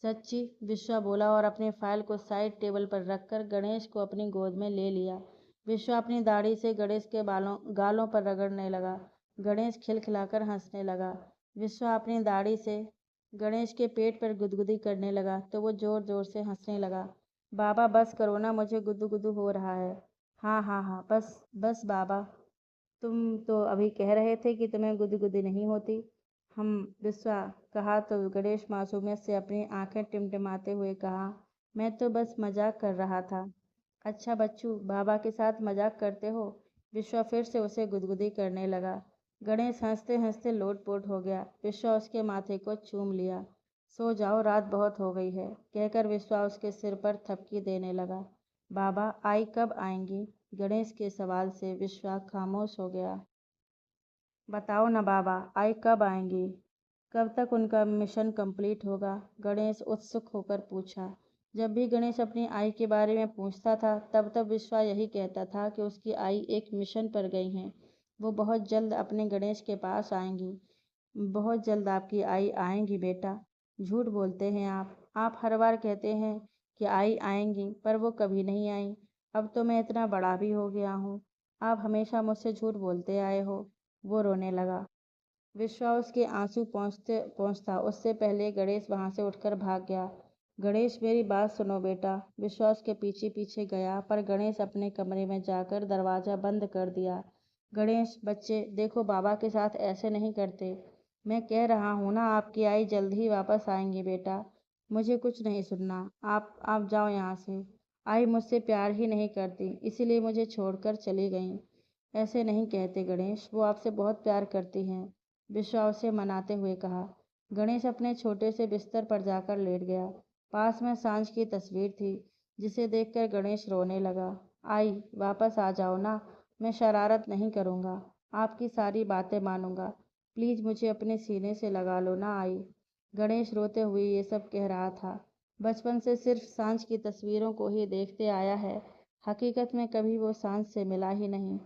सच्ची? विश्वा बोला और अपनी फाइल को साइड टेबल पर रखकर गणेश को अपनी गोद में ले लिया। विश्वा अपनी दाढ़ी से गणेश के गालों पर रगड़ने लगा। गणेश खिलखिलाकर हंसने लगा। विश्वा अपनी दाढ़ी से गणेश के पेट पर गुदगुदी करने लगा तो वो जोर जोर से हंसने लगा। बाबा बस करो ना, मुझे गुदू गुदू हो रहा है। हाँ हाँ हाँ, बस बस बाबा, तुम तो अभी कह रहे थे कि तुम्हें गुदगुदी नहीं होती। हम विश्वा कहा तो गणेश मासूमियत से अपनी आंखें टिमटिमाते हुए कहा, मैं तो बस मजाक कर रहा था। अच्छा बच्चू, बाबा के साथ मजाक करते हो? विश्वा फिर से उसे गुदगुदी करने लगा। गणेश हंसते हंसते लोटपोट हो गया। विश्वा उसके माथे को चूम लिया। सो जाओ, रात बहुत हो गई है, कहकर विश्वा उसके सिर पर थपकी देने लगा। बाबा, आई कब आएंगी? गणेश के सवाल से विश्वा खामोश हो गया। बताओ ना बाबा, आई कब आएंगी? कब तक उनका मिशन कंप्लीट होगा? गणेश उत्सुक होकर पूछा। जब भी गणेश अपनी आई के बारे में पूछता था तब तब विश्वा यही कहता था कि उसकी आई एक मिशन पर गई हैं। वो बहुत जल्द अपने गणेश के पास आएंगी। बहुत जल्द आपकी आई आएंगी बेटा। झूठ बोलते हैं आप हर बार कहते हैं कि आई आएंगी, पर वो कभी नहीं आई। अब तो मैं इतना बड़ा भी हो गया हूँ, आप हमेशा मुझसे झूठ बोलते आए हो। वो रोने लगा। विश्वा उसके आंसू पहुंचता उससे पहले गणेश वहां से उठकर भाग गया। गणेश, मेरी बात सुनो बेटा। विश्वा उसके पीछे पीछे गया, पर गणेश अपने कमरे में जाकर दरवाजा बंद कर दिया। गणेश, बच्चे देखो, बाबा के साथ ऐसे नहीं करते। मैं कह रहा हूँ ना, आपकी आई जल्द ही वापस आएंगी बेटा। मुझे कुछ नहीं सुनना। आप जाओ यहाँ से। आई मुझसे प्यार ही नहीं करती, इसीलिए मुझे छोड़कर चली गई। ऐसे नहीं कहते गणेश, वो आपसे बहुत प्यार करती हैं, विश्वा उसे मनाते हुए कहा। गणेश अपने छोटे से बिस्तर पर जाकर लेट गया। पास में सांझ की तस्वीर थी, जिसे देखकर गणेश रोने लगा। आई, वापस आ जाओ ना, मैं शरारत नहीं करूँगा, आपकी सारी बातें मानूंगा। प्लीज़ मुझे अपने सीने से लगा लो ना आई। गणेश रोते हुए ये सब कह रहा था। बचपन से सिर्फ सांझ की तस्वीरों को ही देखते आया है, हकीकत में कभी वो सांझ से मिला ही नहीं।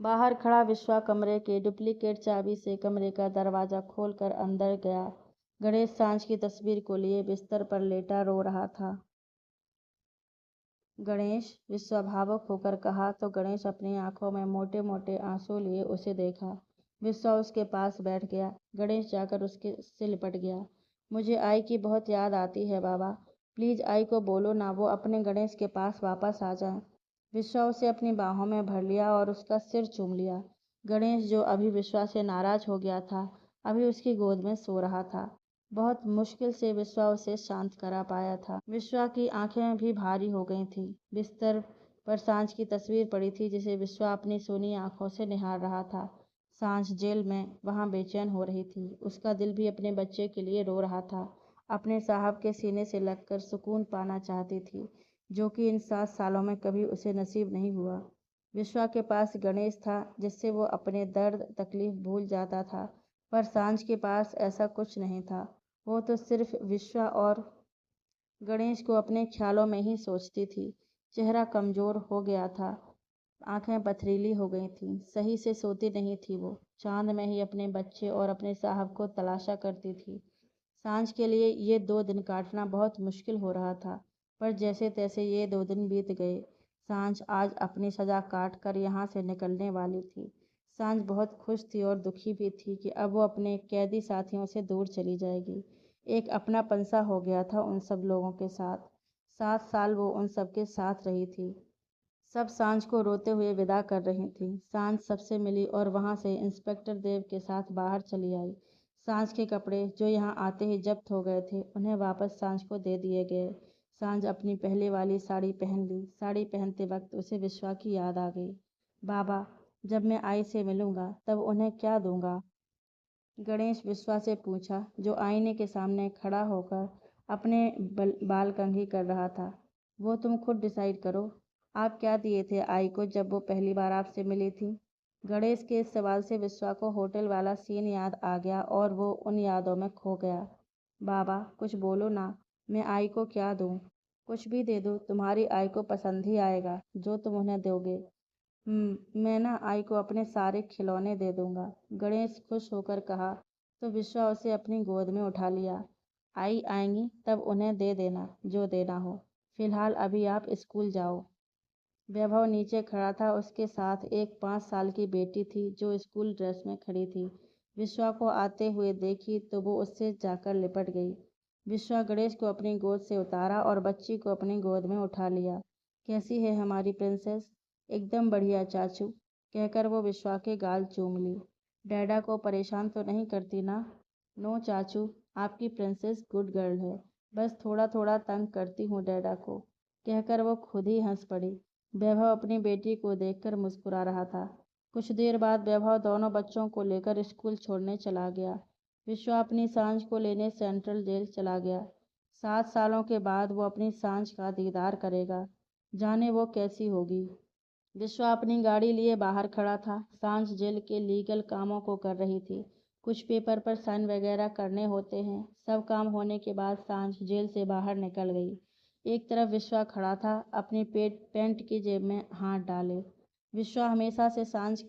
बाहर खड़ा विश्वा कमरे के डुप्लीकेट चाबी से कमरे का दरवाजा खोलकर अंदर गया। गणेश सांझ की तस्वीर को लिए बिस्तर पर लेटा रो रहा था। गणेश, विश्वा भावुक होकर कहा तो गणेश अपनी आंखों में मोटे मोटे आंसू लिए उसे देखा। विश्वा उसके पास बैठ गया। गणेश जाकर उसके से लिपट गया। मुझे आई की बहुत याद आती है बाबा, प्लीज़ आई को बोलो ना वो अपने गणेश के पास वापस आ जाए। विश्वा उसे अपनी बाहों में भर लिया और उसका सिर चूम लिया। गणेश, जो अभी विश्वा से नाराज हो गया था, अभी उसकी गोद में सो रहा था। बहुत मुश्किल से विश्वा उसे शांत करा पाया था। विश्वा की आंखें भी भारी हो गई थीं। बिस्तर पर सांझ की तस्वीर पड़ी थी, जिसे विश्वा अपनी सूनी आंखों से निहार रहा था। सांझ जेल में वहां बेचैन हो रही थी। उसका दिल भी अपने बच्चे के लिए रो रहा था। अपने साहब के सीने से लगकर सुकून पाना चाहती थी, जो कि इन 7 सालों में कभी उसे नसीब नहीं हुआ। विश्वा के पास गणेश था, जिससे वो अपने दर्द तकलीफ भूल जाता था, पर सांझ के पास ऐसा कुछ नहीं था। वो तो सिर्फ विश्वा और गणेश को अपने ख्यालों में ही सोचती थी। चेहरा कमजोर हो गया था, आंखें पथरीली हो गई थीं, सही से सोती नहीं थी वो। चांद में ही अपने बच्चे और अपने साहब को तलाशा करती थी। सांझ के लिए ये 2 दिन काटना बहुत मुश्किल हो रहा था, पर जैसे तैसे ये 2 दिन बीत गए। सांझ आज अपनी सजा काट कर यहाँ से निकलने वाली थी। सांझ बहुत खुश थी और दुखी भी थी कि अब वो अपने कैदी साथियों से दूर चली जाएगी। एक अपनापन सा हो गया था उन सब लोगों के साथ। 7 साल वो उन सबके साथ रही थी। सब सांझ को रोते हुए विदा कर रही थी। सांझ सबसे मिली और वहां से इंस्पेक्टर देव के साथ बाहर चली आई। सांझ के कपड़े, जो यहाँ आते ही जब्त हो गए थे, उन्हें वापस सांझ को दे दिए गए। सांझ अपनी पहले वाली साड़ी पहन ली। साड़ी पहनते वक्त उसे विश्वा की याद आ गई। बाबा, जब मैं आई से मिलूंगा तब उन्हें क्या दूंगा? गणेश विश्वा से पूछा, जो आईने के सामने खड़ा होकर अपने बाल कंघी कर रहा था। वो तुम खुद डिसाइड करो। आप क्या दिए थे आई को जब वो पहली बार आपसे मिली थी? गणेश के इस सवाल से विश्वा को होटल वाला सीन याद आ गया और वो उन यादों में खो गया। बाबा, कुछ बोलो ना, मैं आई को क्या दूं? कुछ भी दे दो, तुम्हारी आई को पसंद ही आएगा जो तुम उन्हें दोगे। मैं ना आई को अपने सारे खिलौने दे दूंगा, गणेश खुश होकर कहा। तो विश्वा उसे अपनी गोद में उठा लिया। आई आएंगी तब उन्हें दे देना जो देना हो। फिलहाल अभी आप स्कूल जाओ। वैभव नीचे खड़ा था। उसके साथ एक 5 साल की बेटी थी जो स्कूल ड्रेस में खड़ी थी। विश्वा को आते हुए देखी तो वो उससे जाकर लिपट गई। विश्वा गणेश को अपनी गोद से उतारा और बच्ची को अपनी गोद में उठा लिया। कैसी है हमारी प्रिंसेस? एकदम बढ़िया चाचू, कहकर वो विश्वा के गाल चूम ली। डैडा को परेशान तो नहीं करती ना? नो चाचू, आपकी प्रिंसेस गुड गर्ल है। बस थोड़ा थोड़ा तंग करती हूँ डैडा को, कहकर वो खुद ही हंस पड़ी। वैभव अपनी बेटी को देखकर मुस्कुरा रहा था। कुछ देर बाद वैभव दोनों बच्चों को लेकर स्कूल छोड़ने चला गया। विश्वा अपनी सांझ को लेने सेंट्रल जेल चला गया। 7 सालों के बाद वो अपनी सांझ का दीदार करेगा। जाने वो कैसी होगी। विश्वा अपनी गाड़ी लिए बाहर खड़ा था। सांझ जेल के लीगल कामों को कर रही थी। कुछ पेपर पर साइन वगैरह करने होते हैं। सब काम होने के बाद सांझ जेल से बाहर निकल गई। एक तरफ विश्वा खड़ा था, अपनी पैंट की जेब में हाथ डाले। विश्वा हमेशा से सांझ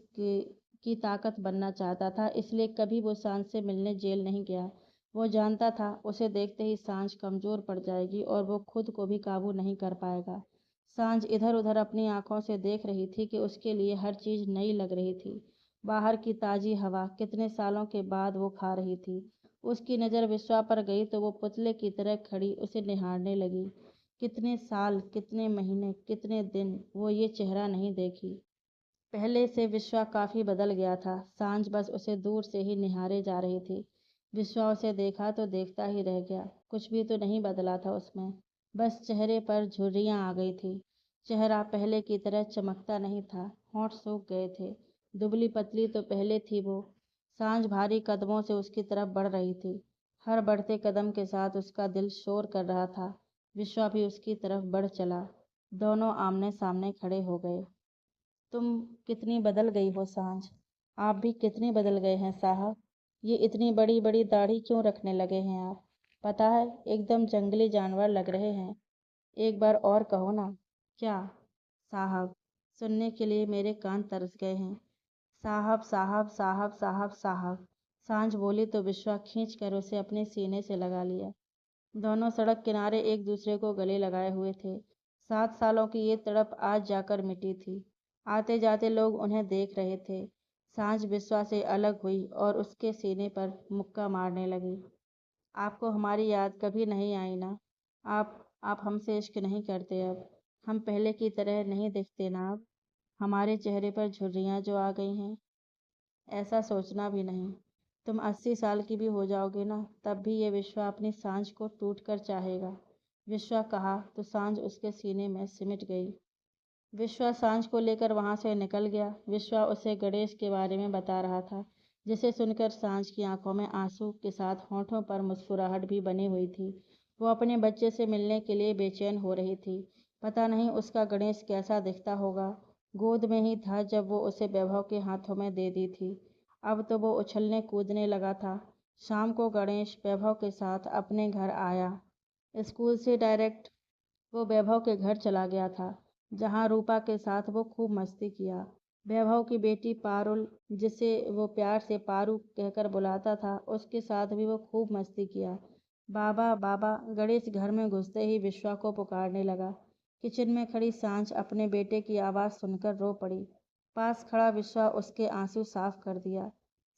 की ताकत बनना चाहता था, इसलिए कभी वो सांझ से मिलने जेल नहीं गया। वो जानता था उसे देखते ही सांझ कमज़ोर पड़ जाएगी और वो खुद को भी काबू नहीं कर पाएगा। सांझ इधर उधर अपनी आंखों से देख रही थी कि उसके लिए हर चीज़ नई लग रही थी। बाहर की ताज़ी हवा कितने सालों के बाद वो खा रही थी। उसकी नज़र विश्वा पर गई तो वो पुतले की तरह खड़ी उसे निहारने लगी। कितने साल, कितने महीने, कितने दिन वो ये चेहरा नहीं देखी। पहले से विश्वा काफ़ी बदल गया था। सांझ बस उसे दूर से ही निहारे जा रही थी। विश्वा उसे देखा तो देखता ही रह गया। कुछ भी तो नहीं बदला था उसमें, बस चेहरे पर झुर्रियाँ आ गई थी। चेहरा पहले की तरह चमकता नहीं था, होंठ सूख गए थे। दुबली पतली तो पहले थी वो। सांझ भारी कदमों से उसकी तरफ बढ़ रही थी। हर बढ़ते कदम के साथ उसका दिल शोर कर रहा था। विश्वा भी उसकी तरफ बढ़ चला। दोनों आमने सामने खड़े हो गए। तुम कितनी बदल गई हो सांझ। आप भी कितने बदल गए हैं साहब। ये इतनी बड़ी बड़ी दाढ़ी क्यों रखने लगे हैं आप? पता है, एकदम जंगली जानवर लग रहे हैं। एक बार और कहो ना। क्या? साहब। सुनने के लिए मेरे कान तरस गए हैं। साहब साहब साहब साहब साहब। सांझ बोली तो विश्वा खींच कर उसे अपने सीने से लगा लिया। दोनों सड़क किनारे एक दूसरे को गले लगाए हुए थे। 7 सालों की ये तड़प आज जाकर मिटी थी। आते जाते लोग उन्हें देख रहे थे। सांझ विश्वा से अलग हुई और उसके सीने पर मुक्का मारने लगी। आपको हमारी याद कभी नहीं आई ना? आप हमसे इश्क नहीं करते अब। हम पहले की तरह नहीं दिखते ना अब। हमारे चेहरे पर झुर्रियाँ जो आ गई हैं, ऐसा सोचना भी नहीं। तुम 80 साल की भी हो जाओगे ना, तब भी ये विश्वा अपनी सांझ को टूट कर चाहेगा। विश्वा कहा तो सांझ उसके सीने में सिमट गई। विश्वा सांझ को लेकर वहां से निकल गया। विश्वा उसे गणेश के बारे में बता रहा था, जिसे सुनकर सांझ की आंखों में आंसू के साथ होंठों पर मुस्कुराहट भी बनी हुई थी। वो अपने बच्चे से मिलने के लिए बेचैन हो रही थी। पता नहीं उसका गणेश कैसा दिखता होगा। गोद में ही था जब वो उसे वैभव के हाथों में दे दी थी। अब तो वो उछलने कूदने लगा था। शाम को गणेश वैभव के साथ अपने घर आया। स्कूल से डायरेक्ट वो वैभव के घर चला गया था, जहाँ रूपा के साथ वो खूब मस्ती किया। वैभव की बेटी पारुल, जिसे वो प्यार से पारू कहकर बुलाता था, उसके साथ भी वो खूब मस्ती किया। बाबा बाबा, गणेश घर में घुसते ही विश्वा को पुकारने लगा। किचन में खड़ी सांझ अपने बेटे की आवाज़ सुनकर रो पड़ी। पास खड़ा विश्वा उसके आंसू साफ कर दिया।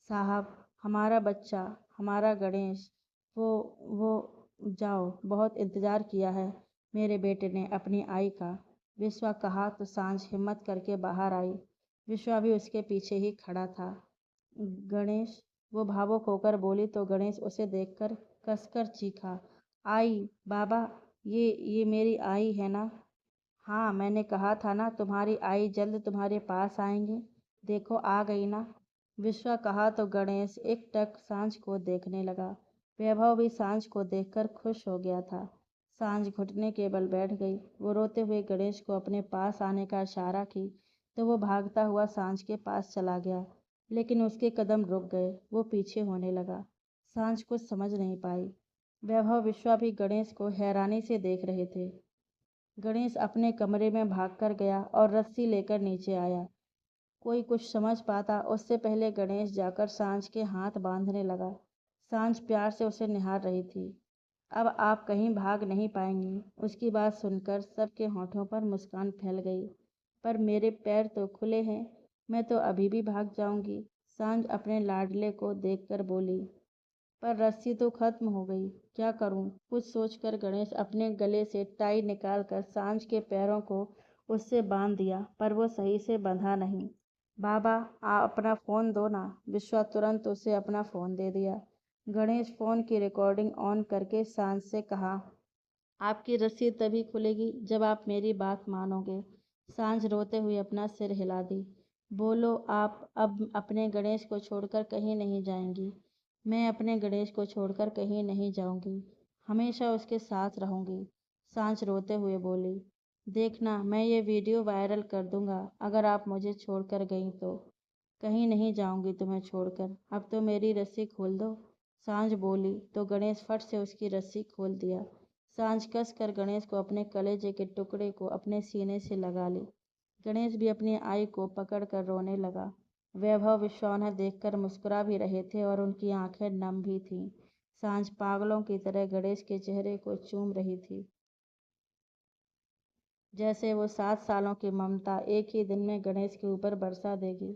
साहब, हमारा बच्चा, हमारा गणेश, वो जाओ, बहुत इंतज़ार किया है मेरे बेटे ने अपनी आई का। विश्वा कहा तो सांझ हिम्मत करके बाहर आई। विश्वा भी उसके पीछे ही खड़ा था। गणेश, वो भावुक होकर बोली तो गणेश उसे देखकर कसकर चीखा। आई, बाबा, ये मेरी आई है ना? हाँ, मैंने कहा था ना तुम्हारी आई जल्द तुम्हारे पास आएंगे। देखो आ गई ना। विश्वा कहा तो गणेश एकटक सांझ को देखने लगा। वैभव भी सांझ को देखकर खुश हो गया था। सांझ घुटने के बल बैठ गई। वो रोते हुए गणेश को अपने पास आने का इशारा की तो वो भागता हुआ सांझ के पास चला गया। लेकिन उसके कदम रुक गए। वो पीछे होने लगा। सांझ कुछ समझ नहीं पाई। वैभव विश्वा भी गणेश को हैरानी से देख रहे थे। गणेश अपने कमरे में भागकर गया और रस्सी लेकर नीचे आया। कोई कुछ समझ पाता उससे पहले गणेश जाकर सांझ के हाथ बांधने लगा। सांझ प्यार से उसे निहार रही थी। अब आप कहीं भाग नहीं पाएंगी। उसकी बात सुनकर सबके होठों पर मुस्कान फैल गई। पर मेरे पैर तो खुले हैं, मैं तो अभी भी भाग जाऊंगी। सांझ अपने लाडले को देखकर बोली। पर रस्सी तो खत्म हो गई, क्या करूं? कुछ सोचकर गणेश अपने गले से टाई निकालकर सांझ के पैरों को उससे बांध दिया, पर वो सही से बंधा नहीं। बाबा, आप अपना फ़ोन दो ना। विश्वा तुरंत उसे अपना फ़ोन दे दिया। गणेश फ़ोन की रिकॉर्डिंग ऑन करके सांझ से कहा, आपकी रस्सी तभी खुलेगी जब आप मेरी बात मानोगे। सांझ रोते हुए अपना सिर हिला दी। बोलो, आप अब अपने गणेश को छोड़कर कहीं नहीं जाएंगी। मैं अपने गणेश को छोड़कर कहीं नहीं जाऊंगी। हमेशा उसके साथ रहूंगी। सांझ रोते हुए बोली। देखना, मैं ये वीडियो वायरल कर दूंगा अगर आप मुझे छोड़कर गई तो। कहीं नहीं जाऊंगी तुम्हें छोड़कर। अब तो मेरी रस्सी खोल दो। सांझ बोली तो गणेश फट से उसकी रस्सी खोल दिया। सांझ कस कर गणेश को अपने कलेजे के टुकड़े को अपने सीने से लगा ली। गणेश भी अपनी आई को पकड़कर रोने लगा। वैभव विश्वा उन्हें देखकर मुस्कुरा भी रहे थे और उनकी आंखें नम भी थीं। सांझ पागलों की तरह गणेश के चेहरे को चूम रही थी, जैसे वो 7 सालों की ममता एक ही दिन में गणेश के ऊपर बरसा देगी।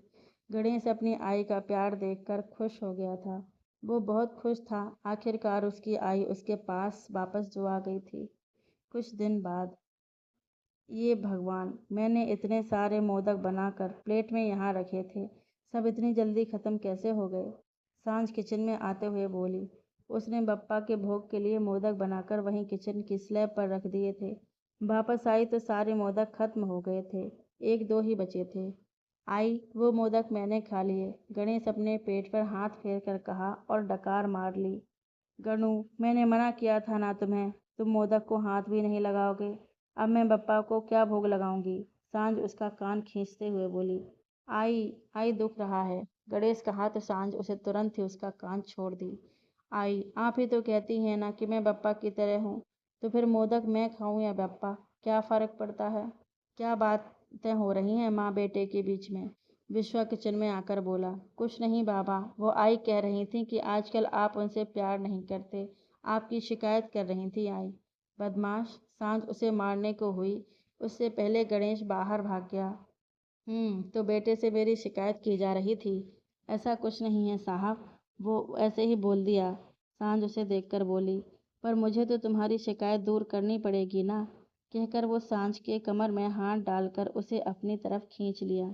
गणेश अपनी आई का प्यार देखकर खुश हो गया था। वो बहुत खुश था। आखिरकार उसकी आई उसके पास वापस जो आ गई थी। कुछ दिन बाद, ये भगवान, मैंने इतने सारे मोदक बनाकर प्लेट में यहाँ रखे थे, सब इतनी जल्दी ख़त्म कैसे हो गए? सांझ किचन में आते हुए बोली। उसने बप्पा के भोग के लिए मोदक बनाकर वहीं किचन की स्लैब पर रख दिए थे। वापस आई तो सारे मोदक खत्म हो गए थे। एक दो ही बचे थे। आई, वो मोदक मैंने खा लिए। गणेश अपने पेट पर हाथ फेर कर कहा और डकार मार ली। गणू, मैंने मना किया था ना तुम्हें, तुम मोदक को हाथ भी नहीं लगाओगे। अब मैं बप्पा को क्या भोग लगाऊंगी? सांझ उसका कान खींचते हुए बोली। आई, आई दुख रहा है। गणेश कहा तो सांझ उसे तुरंत ही उसका कान छोड़ दी। आई, आप ही तो कहती हैं ना कि मैं बप्पा की तरह हूँ, तो फिर मोदक मैं खाऊं या बप्पा, क्या फ़र्क पड़ता है? क्या बातें हो रही हैं माँ बेटे के बीच में? विश्वा किचन में आकर बोला। कुछ नहीं बाबा, वो आई कह रही थी कि आजकल आप उनसे प्यार नहीं करते। आपकी शिकायत कर रही थी आई। बदमाश, सांझ उसे मारने को हुई उससे पहले गणेश बाहर भाग गया। तो बेटे से मेरी शिकायत की जा रही थी। ऐसा कुछ नहीं है साहब, वो ऐसे ही बोल दिया। सांझ उसे देखकर बोली। पर मुझे तो तुम्हारी शिकायत दूर करनी पड़ेगी ना। कहकर वो सांझ के कमर में हाथ डालकर उसे अपनी तरफ खींच लिया।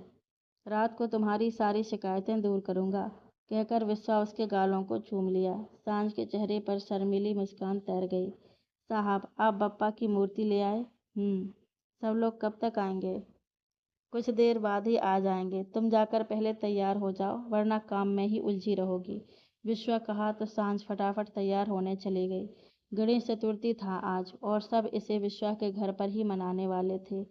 रात को तुम्हारी सारी शिकायतें दूर करूंगा, कहकर विश्वा उसके गालों को चूम लिया। सांझ के चेहरे पर शर्मीली मुस्कान तैर गई। साहब, आप बप्पा की मूर्ति ले आए? सब लोग कब तक आएंगे? कुछ देर बाद ही आ जाएंगे। तुम जाकर पहले तैयार हो जाओ, वरना काम में ही उलझी रहोगी। विश्वा कहा तो सांझ फटाफट तैयार होने चली गई। गणेश चतुर्थी था आज और सब इसे विश्वा के घर पर ही मनाने वाले थे।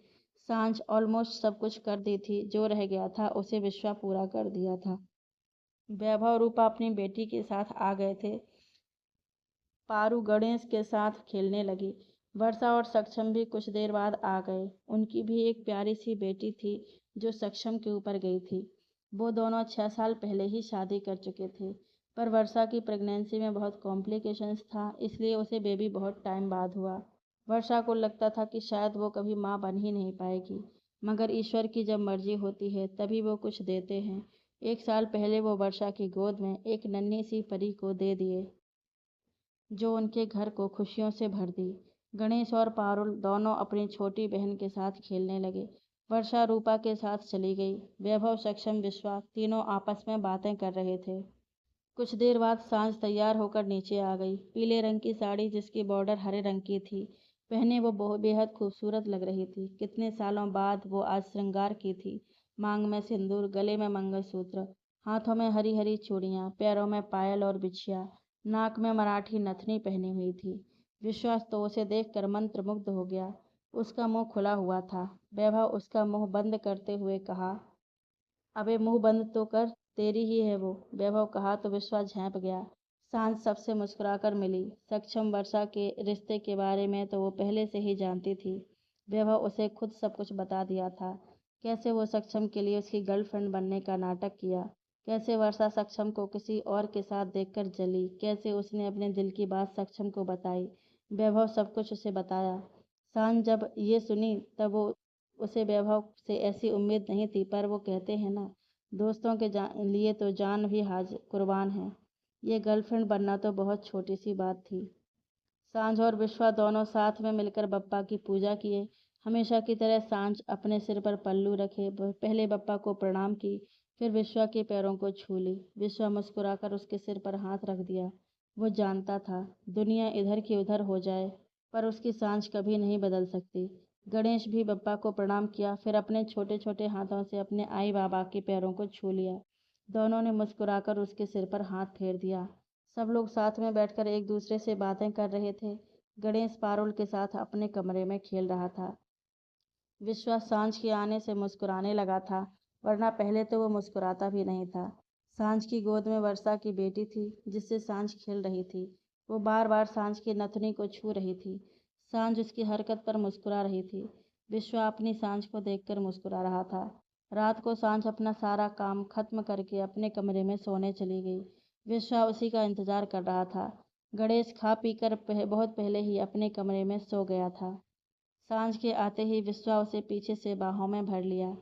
सांझ ऑलमोस्ट सब कुछ कर दी थी। जो रह गया था उसे विश्वा पूरा कर दिया था। वैभव रूपा अपनी बेटी के साथ आ गए थे। पारू गणेश के साथ खेलने लगी। वर्षा और सक्षम भी कुछ देर बाद आ गए। उनकी भी एक प्यारी सी बेटी थी जो सक्षम के ऊपर गई थी। वो दोनों 6 साल पहले ही शादी कर चुके थे, पर वर्षा की प्रेगनेंसी में बहुत कॉम्प्लिकेशंस था, इसलिए उसे बेबी बहुत टाइम बाद हुआ। वर्षा को लगता था कि शायद वो कभी माँ बन ही नहीं पाएगी, मगर ईश्वर की जब मर्जी होती है तभी वो कुछ देते हैं। 1 साल पहले वो वर्षा की गोद में एक नन्ही सी परी को दे दिए, जो उनके घर को खुशियों से भर दी। गणेश और पारुल दोनों अपनी छोटी बहन के साथ खेलने लगे। वर्षा रूपा के साथ चली गई। वैभव, सक्षम, विश्वा तीनों आपस में बातें कर रहे थे। कुछ देर बाद सांझ तैयार होकर नीचे आ गई। पीले रंग की साड़ी जिसकी बॉर्डर हरे रंग की थी, पहने वो बहुत बेहद खूबसूरत लग रही थी। कितने सालों बाद वो आज श्रृंगार की थी। मांग में सिंदूर, गले में मंगलसूत्र, हाथों में हरी हरी चूड़ियां, पैरों में पायल और बिछिया, नाक में मराठी नथनी पहनी हुई थी। विश्वास तो उसे देखकर मंत्रमुग्ध हो गया। उसका मुंह खुला हुआ था। वैभव उसका मुंह बंद करते हुए कहा, अबे मुंह बंद तो कर, तेरी ही है वो। वैभव कहा तो विश्वास झेंप गया। सांझ सबसे मुस्कुराकर मिली। सक्षम वर्षा के रिश्ते के बारे में तो वो पहले से ही जानती थी। वैभव उसे खुद सब कुछ बता दिया था। कैसे वो सक्षम के लिए उसकी गर्लफ्रेंड बनने का नाटक किया, कैसे वर्षा सक्षम को किसी और के साथ देखकर जली, कैसे उसने अपने दिल की बात सक्षम को बताई। वैभव सब कुछ उसे बताया। सांझ जब ये सुनी तब वो उसे वैभव से ऐसी उम्मीद नहीं थी, पर वो कहते हैं ना, दोस्तों के लिए तो जान भी हाजिर कुर्बान है। ये गर्लफ्रेंड बनना तो बहुत छोटी सी बात थी। सांझ और विश्वा दोनों साथ में मिलकर बप्पा की पूजा किए। हमेशा की तरह सांझ अपने सिर पर पल्लू रखे पहले बप्पा को प्रणाम की, फिर विश्वा के पैरों को छू ली। विश्वा मुस्कुराकर उसके सिर पर हाथ रख दिया। वो जानता था दुनिया इधर की उधर हो जाए, पर उसकी सांझ कभी नहीं बदल सकती। गणेश भी बप्पा को प्रणाम किया, फिर अपने छोटे छोटे हाथों से अपने आई बाबा के पैरों को छू लिया। दोनों ने मुस्कुराकर उसके सिर पर हाथ फेर दिया। सब लोग साथ में बैठकर एक दूसरे से बातें कर रहे थे। गणेश पारुल के साथ अपने कमरे में खेल रहा था। विश्वास सांझ के आने से मुस्कुराने लगा था, वरना पहले तो वो मुस्कुराता भी नहीं था। सांझ की गोद में वर्षा की बेटी थी, जिससे सांझ खेल रही थी। वो बार बार सांझ की नथनी को छू रही थी। सांझ उसकी हरकत पर मुस्कुरा रही थी। विश्वा अपनी सांझ को देखकर मुस्कुरा रहा था। रात को सांझ अपना सारा काम खत्म करके अपने कमरे में सोने चली गई। विश्वा उसी का इंतजार कर रहा था। गणेश खा पीकर बहुत पहले ही अपने कमरे में सो गया था। सांझ के आते ही विश्वा उसे पीछे से बाहों में भर लिया।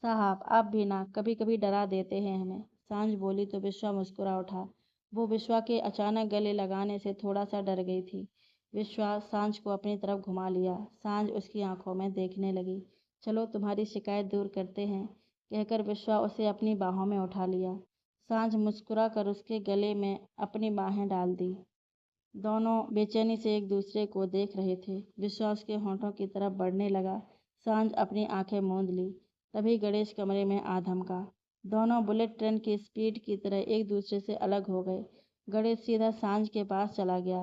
साहब आप भी ना, कभी कभी डरा देते हैं हमें। सांझ बोली तो विश्वा मुस्कुरा उठा। वो विश्वा के अचानक गले लगाने से थोड़ा सा डर गई थी। विश्वा सांझ को अपनी तरफ घुमा लिया। सांझ उसकी आंखों में देखने लगी। चलो तुम्हारी शिकायत दूर करते हैं, कहकर विश्वा उसे अपनी बाहों में उठा लिया। सांझ मुस्कुरा कर उसके गले में अपनी बाहें डाल दी। दोनों बेचैनी से एक दूसरे को देख रहे थे। विश्वास के होंठों की तरफ बढ़ने लगा। सांझ अपनी आंखें मूंद ली। तभी गणेश कमरे में आ धमका। दोनों बुलेट ट्रेन की स्पीड की तरह एक दूसरे से अलग हो गए। गणेश सीधा सांझ के पास चला गया।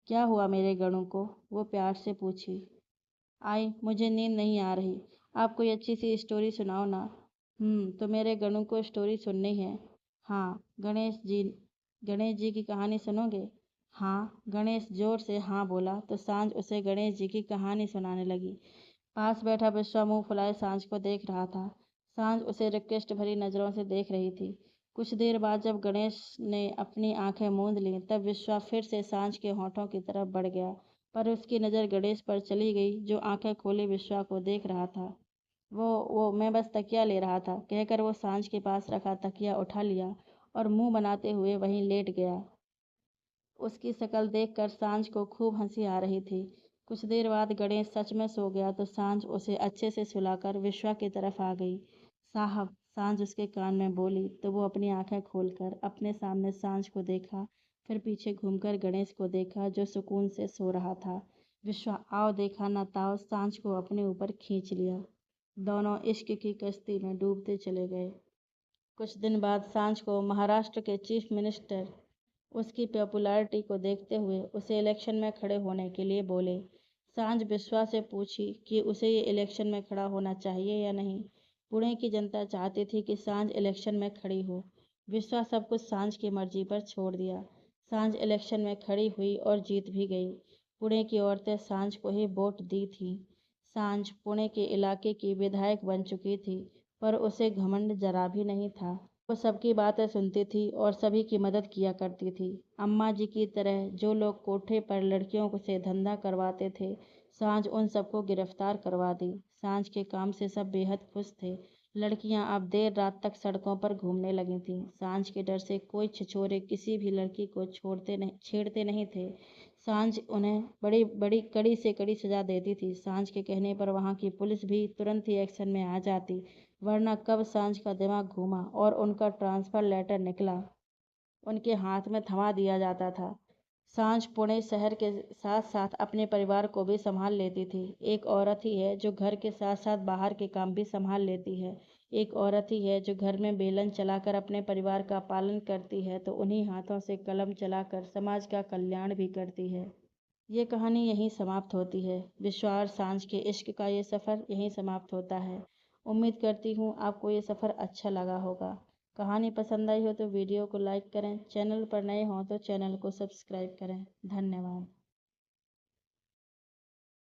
क्या हुआ मेरे गणु को, वो प्यार से पूछी। आई, मुझे नींद नहीं आ रही। आप कोई अच्छी सी स्टोरी सुनाओ ना। तो मेरे गणु को स्टोरी सुननी है। हाँ गणेश जी की कहानी सुनोगे। हाँ, गणेश जोर से हाँ बोला तो सांझ उसे गणेश जी की कहानी सुनाने लगी। पास बैठा विश्वा मुंह फुलाए सांझ को देख रहा था। सांझ उसे रिक्वेस्ट भरी नजरों से देख रही थी। कुछ देर बाद जब गणेश ने अपनी आंखें मूंद लीं, तब विश्वा फिर से सांझ के होठों की तरफ बढ़ गया, पर उसकी नज़र गणेश पर चली गई, जो आंखें खोले विश्वा को देख रहा था। वो मैं बस तकिया ले रहा था, कहकर वो सांझ के पास रखा तकिया उठा लिया और मुंह बनाते हुए वहीं लेट गया। उसकी शक्ल देखकर सांझ को खूब हंसी आ रही थी। कुछ देर बाद गणेश सच में सो गया तो सांझ उसे अच्छे से सुलाकर विश्वा की तरफ आ गई। साहब, सांझ उसके कान में बोली तो वो अपनी आंखें खोलकर अपने सामने सांझ को देखा, फिर पीछे घूमकर गणेश को देखा जो सुकून से सो रहा था। विश्वा आओ देखा ना ताओ सांझ को अपने ऊपर खींच लिया। दोनों इश्क की कश्ती में डूबते चले गए। कुछ दिन बाद सांझ को महाराष्ट्र के चीफ मिनिस्टर उसकी पॉपुलैरिटी को देखते हुए उसे इलेक्शन में खड़े होने के लिए बोले। सांझ विश्वा से पूछी कि उसे ये इलेक्शन में खड़ा होना चाहिए या नहीं। पुणे की जनता चाहती थी कि सांझ इलेक्शन में खड़ी हो। विश्वा सब कुछ सांझ की मर्जी पर छोड़ दिया। सांझ इलेक्शन में खड़ी हुई और जीत भी गई। पुणे की औरतें सांझ को ही वोट दी थी। सांझ पुणे के इलाके की विधायक बन चुकी थी, पर उसे घमंड जरा भी नहीं था। वो सबकी बातें सुनती थी और सभी की मदद किया करती थी। अम्मा जी की तरह जो लोग कोठे पर लड़कियों को से धंधा करवाते थे, सांझ उन सबको गिरफ्तार करवा दी। सांझ के काम से सब बेहद खुश थे। लड़कियां अब देर रात तक सड़कों पर घूमने लगी थीं। सांझ के डर से कोई छिछोरे किसी भी लड़की को छेड़ते नहीं थे। सांझ उन्हें बड़ी बड़ी कड़ी से कड़ी सजा देती थी। सांझ के कहने पर वहाँ की पुलिस भी तुरंत ही एक्शन में आ जाती, वरना कब सांझ का दिमाग घूमा और उनका ट्रांसफ़र लेटर निकला, उनके हाथ में थमा दिया जाता था। सांझ पुणे शहर के साथ साथ अपने परिवार को भी संभाल लेती थी। एक औरत ही है जो घर के साथ साथ बाहर के काम भी संभाल लेती है। एक औरत ही है जो घर में बेलन चलाकर अपने परिवार का पालन करती है तो उन्हीं हाथों से कलम चलाकर समाज का कल्याण भी करती है। ये कहानी यहीं समाप्त होती है। विश्वास सांझ के इश्क का ये सफ़र यहीं समाप्त होता है। उम्मीद करती हूँ आपको ये सफ़र अच्छा लगा होगा। कहानी पसंद आई हो तो वीडियो को लाइक करें, चैनल पर नए हों तो चैनल को सब्सक्राइब करें। धन्यवाद।